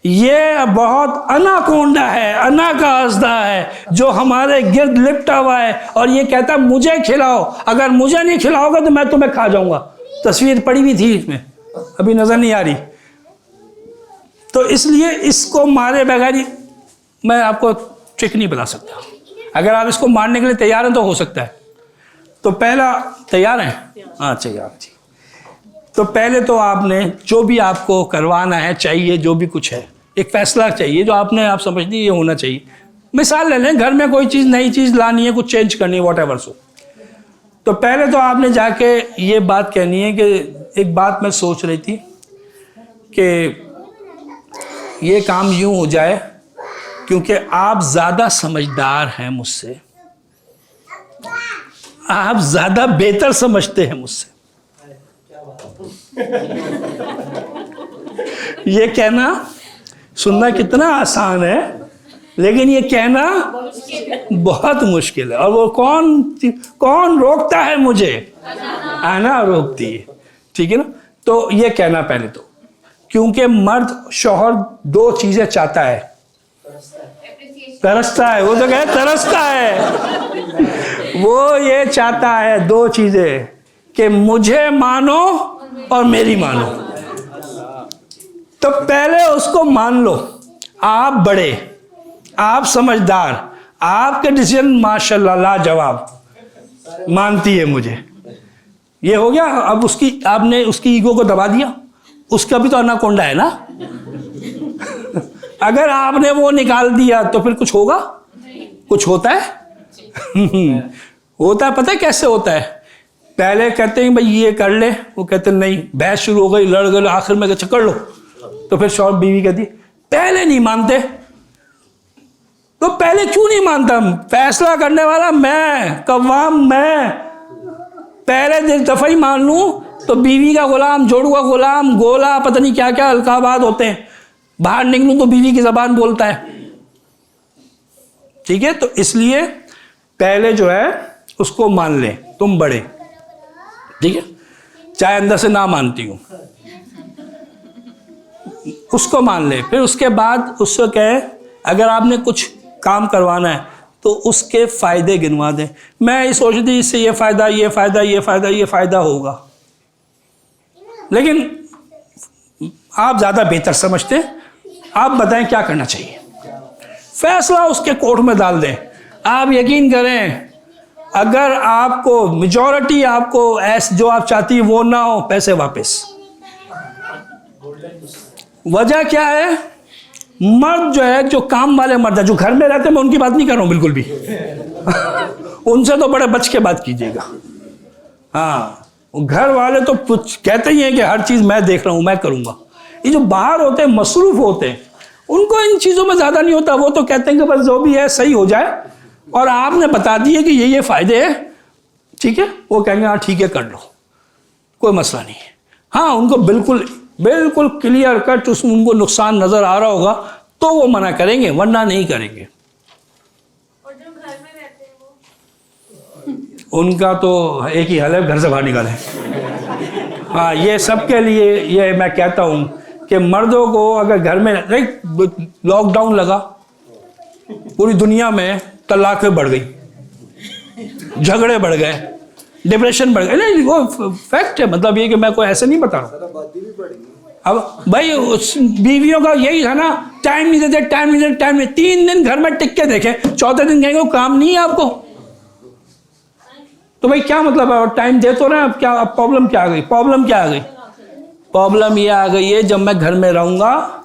ये बहुत अनाकोंडा है, अना का अजदा है जो हमारे गिर्द लिपटा हुआ है, और ये कहता है मुझे खिलाओ, अगर मुझे नहीं खिलाओगे तो मैं तुम्हें खा जाऊंगा। तस्वीर पड़ी हुई थी इसमें, अभी नजर नहीं आ रही। तो इसलिए इसको मारे बगैर मैं आपको ट्रिक नहीं बता सकता। अगर आप इसको मारने के लिए तैयार हैं तो हो सकता है। तो पहला, तैयार हैं? हाँ तैयार जी। तो पहले तो आपने जो भी आपको करवाना है, चाहिए जो भी कुछ है, एक फैसला चाहिए जो आपने आप समझ ली ये होना चाहिए। मिसाल ले लें, घर में कोई चीज़ नई चीज़ लानी है, कुछ चेंज करनी है, वॉट एवर सो। तो पहले तो आपने जाके ये बात कहनी है कि एक बात मैं सोच रही थी कि ये काम यूं हो जाए, क्योंकि आप ज़्यादा समझदार हैं मुझसे, आप ज़्यादा बेहतर समझते हैं मुझसे। ये कहना सुनना कितना आसान है, लेकिन ये कहना बहुत मुश्किल है। और वो कौन रोकता है मुझे? आना रोकती है, ठीक है ना। तो ये कहना पहले तो, क्योंकि मर्द शौहर 2 चीजें चाहता है, तरसता है, वो तो कहे तरसता है, वो ये चाहता है 2 चीजें कि मुझे मानो और मेरी मानो। तो पहले उसको मान लो, आप बड़े, आप समझदार, आपके डिसीजन माशाल्लाह लाजवाब, मानती है मुझे, ये हो गया। अब उसकी आपने उसकी ईगो को दबा दिया, उसका भी तो अनाकोंडा है ना। अगर आपने वो निकाल दिया तो फिर कुछ होगा? कुछ होता है? होता है, पता है कैसे होता है? पहले कहते हैं भाई ये कर ले, वो कहते नहीं, बहस शुरू हो गई, लड़ गए, आखिर में कर लो, तो फिर शौहर बीवी कहती पहले नहीं मानते, तो पहले क्यों नहीं मानता? फैसला करने वाला मैं, कव्वाम मैं, पहले दफा ही मान लूं तो बीवी का गुलाम, जोड़ू का गुलाम, गोला, पता नहीं क्या क्या अलकाबात होते हैं, बाहर निकलूं तो बीवी की जबान बोलता है। ठीक है, तो इसलिए पहले जो है उसको मान ले, तुम बड़े, ठीक है, चाहे अंदर से ना मानती हूं, उसको मान ले। फिर उसके बाद उसको कहे अगर आपने कुछ काम करवाना है तो उसके फायदे गिनवा दें। मैं ये सोच रही इससे ये फायदा, ये फायदा, ये फायदा, ये फायदा होगा, लेकिन आप ज्यादा बेहतर समझते हैं, आप बताएं क्या करना चाहिए, फैसला उसके कोर्ट में डाल दें। आप यकीन करें अगर आपको मेजॉरिटी आपको जो आप चाहती है वो ना हो, पैसे वापस। वजह क्या है? मर्द जो है, जो काम वाले मर्द है, जो घर में रहते हैं, मैं उनकी बात नहीं कर रहा हूं बिल्कुल भी उनसे तो बड़े बच के बात कीजिएगा। हाँ, घर वाले तो कहते ही हैं कि हर चीज मैं देख रहा हूं, मैं करूंगा। ये जो बाहर होते हैं, मसरूफ होते हैं, उनको इन चीजों में ज्यादा नहीं होता। वो तो कहते हैं कि बस जो भी है सही हो जाए, और आपने बता दिए कि ये फायदे हैं, ठीक है, वो कहेंगे हाँ ठीक है कर लो, कोई मसला नहीं है। हाँ, उनको बिल्कुल बिल्कुल क्लियर कट उसमें उनको नुकसान नजर आ रहा होगा तो वो मना करेंगे, वरना नहीं करेंगे। और जो घर में रहते हैं वो, उनका तो एक ही हाल है, घर से बाहर निकालें। हाँ, ये सबके लिए ये मैं कहता हूं कि मर्दों को अगर घर में, लॉकडाउन लगा, पूरी दुनिया में तलाक़ें बढ़ गई, झगड़े बढ़ गए, डिप्रेशन बढ़ गए। नहीं, वो फैक्ट है, मतलब ये कि मैं कोई ऐसे नहीं बता रहा हूँ। अब भाई उस बीवियों का यही था ना, टाइम नहीं देते, टाइम नहीं देते, टाइम नहीं। 3 दिन घर में टिक के देखे, चौथे दिन कहेंगे वो काम नहीं है आपको, तो भाई क्या मतलब है? और टाइम दे तो रहे हैं, अब क्या, अब प्रॉब्लम क्या आ गई? प्रॉब्लम क्या आ गई? प्रॉब्लम ये आ गई है जब मैं घर में रहूंगा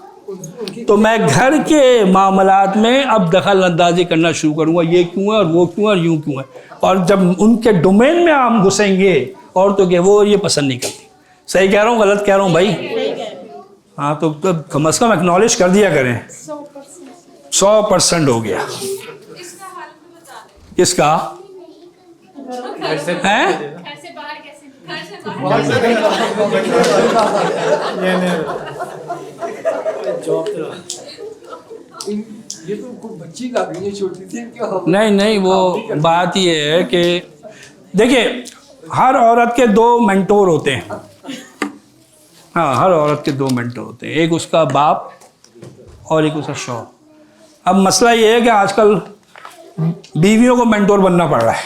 तो मैं घर के मामलात में अब दखल अंदाजी करना शुरू करूंगा, ये क्यों है और वो क्यों है और यूं क्यों है। और जब उनके डोमेन में हम घुसेंगे और तो क्या, वो ये पसंद नहीं करती। सही कह रहा हूँ, गलत कह रहा हूँ भाई? हाँ, तो कम अज कम एक्नॉलेज कर दिया करें। 100% हो गया। किसका है? ये तो कोई बच्ची का भी नहीं, छोटी थी क्या? नहीं, वो बात ये है कि देखिए, हर औरत के 2 मेंटोर होते हैं। हाँ, हर औरत के 2 मेंटोर होते हैं, एक उसका बाप और एक उसका शौहर। अब मसला ये है कि आजकल बीवियों को मेंटोर बनना पड़ रहा है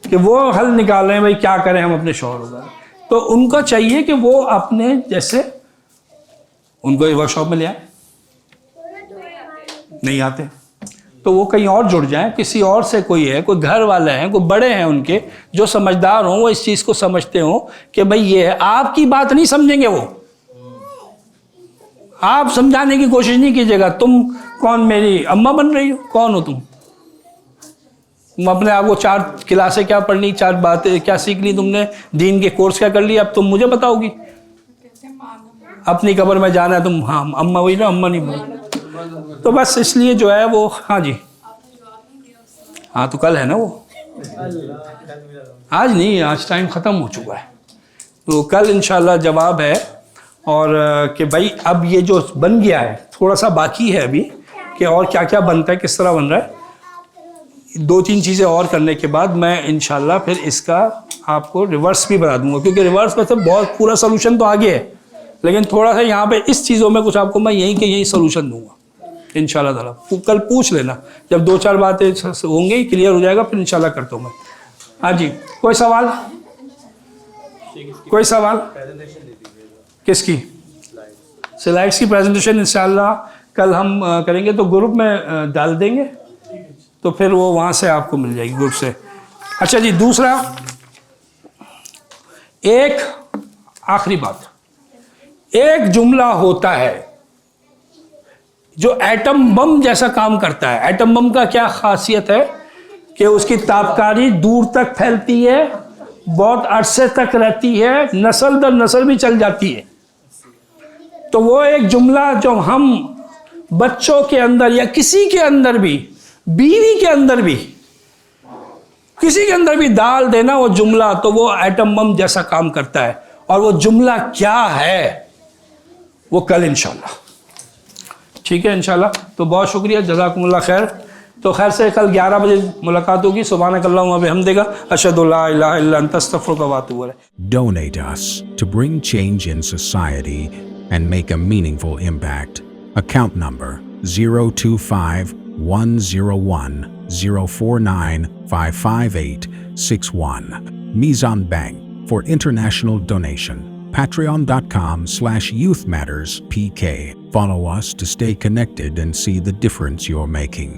कि वो हल निकाल रहे हैं भाई क्या करें हम अपने शौहरों का। तो उनको चाहिए कि वो अपने जैसे उनको वर्कशॉप में ले आए, नहीं आते तो वो कहीं और जुड़ जाएं, किसी और से कोई है, कोई घर वाले हैं, कोई बड़े हैं उनके जो समझदार हों, वो इस चीज़ को समझते हों कि भाई ये है। आपकी बात नहीं समझेंगे वो, आप समझाने की कोशिश नहीं कीजिएगा। तुम कौन मेरी अम्मा बन रही हो? कौन हो तुम अपने आप को 4 क्लासें क्या पढ़ ली, 4 बातें क्या सीख ली तुमने, दीन के कोर्स क्या कर ली, अब तुम मुझे बताओगी? अपनी कब्र में जाना है तुम। हाँ, अम्मा वही ना, अम्मा नहीं बोल। तो बस इसलिए जो है वो, हाँ जी, हाँ तो कल है ना वो, आज नहीं, आज टाइम ख़त्म हो चुका है, तो कल इंशाल्लाह जवाब है। और कि भाई अब ये जो बन गया है, थोड़ा सा बाकी है अभी कि और क्या क्या बनता है, किस तरह बन रहा है। 2-3 चीज़ें और करने के बाद मैं इंशाल्लाह फिर इसका आपको रिवर्स भी बता दूंगा, क्योंकि रिवर्स में से बहुत पूरा सोल्यूशन तो आगे है, लेकिन थोड़ा सा यहाँ पे इस चीज़ों में कुछ आपको मैं यहीं के यहीं सोल्यूशन दूंगा इंशाल्लाह ताला। कल पूछ लेना, जब 2-4 बातें होंगी, क्लियर हो जाएगा, फिर इंशाल्लाह करता हूँ मैं। हाँ जी, कोई सवाल? कोई सवाल? किसकी? स्लाइड्स की प्रेजेंटेशन इंशाल्लाह कल हम करेंगे, तो ग्रुप में डाल देंगे, तो फिर वो वहाँ से आपको मिल जाएगी ग्रुप से। अच्छा जी, दूसरा एक आखिरी बात, एक जुमला होता है जो एटम बम जैसा काम करता है। एटम बम का क्या खासियत है कि उसकी तापकारी दूर तक फैलती है, बहुत अरसे तक रहती है, नस्ल दर नस्ल भी चल जाती है। तो वो एक जुमला जो हम बच्चों के अंदर या किसी के अंदर भी, बीवी के अंदर भी, किसी के अंदर भी डाल देना वो जुमला, तो वो एटम बम जैसा काम करता है। और वो जुमला क्या है वो कल इंशाल्लाह, ठीक है इंशाल्लाह। तो बहुत शुक्रिया, जज़ाकुमुल्लाह खैर। तो खैर से कल 11 बजे मुलाकात होगी। सुब्हानकल्लाहुम्मा व बिहम्दिका अशहदु ला इलाहा इल्ला अंता अस्तगफिरुका व अतूबु इलैक। Donate us to bring change in society and make a meaningful impact. Account number 025-101-049-55861. Mizan Bank for international donation. Patreon.com/YouthMattersPK. Follow us to stay connected and see the difference you're making.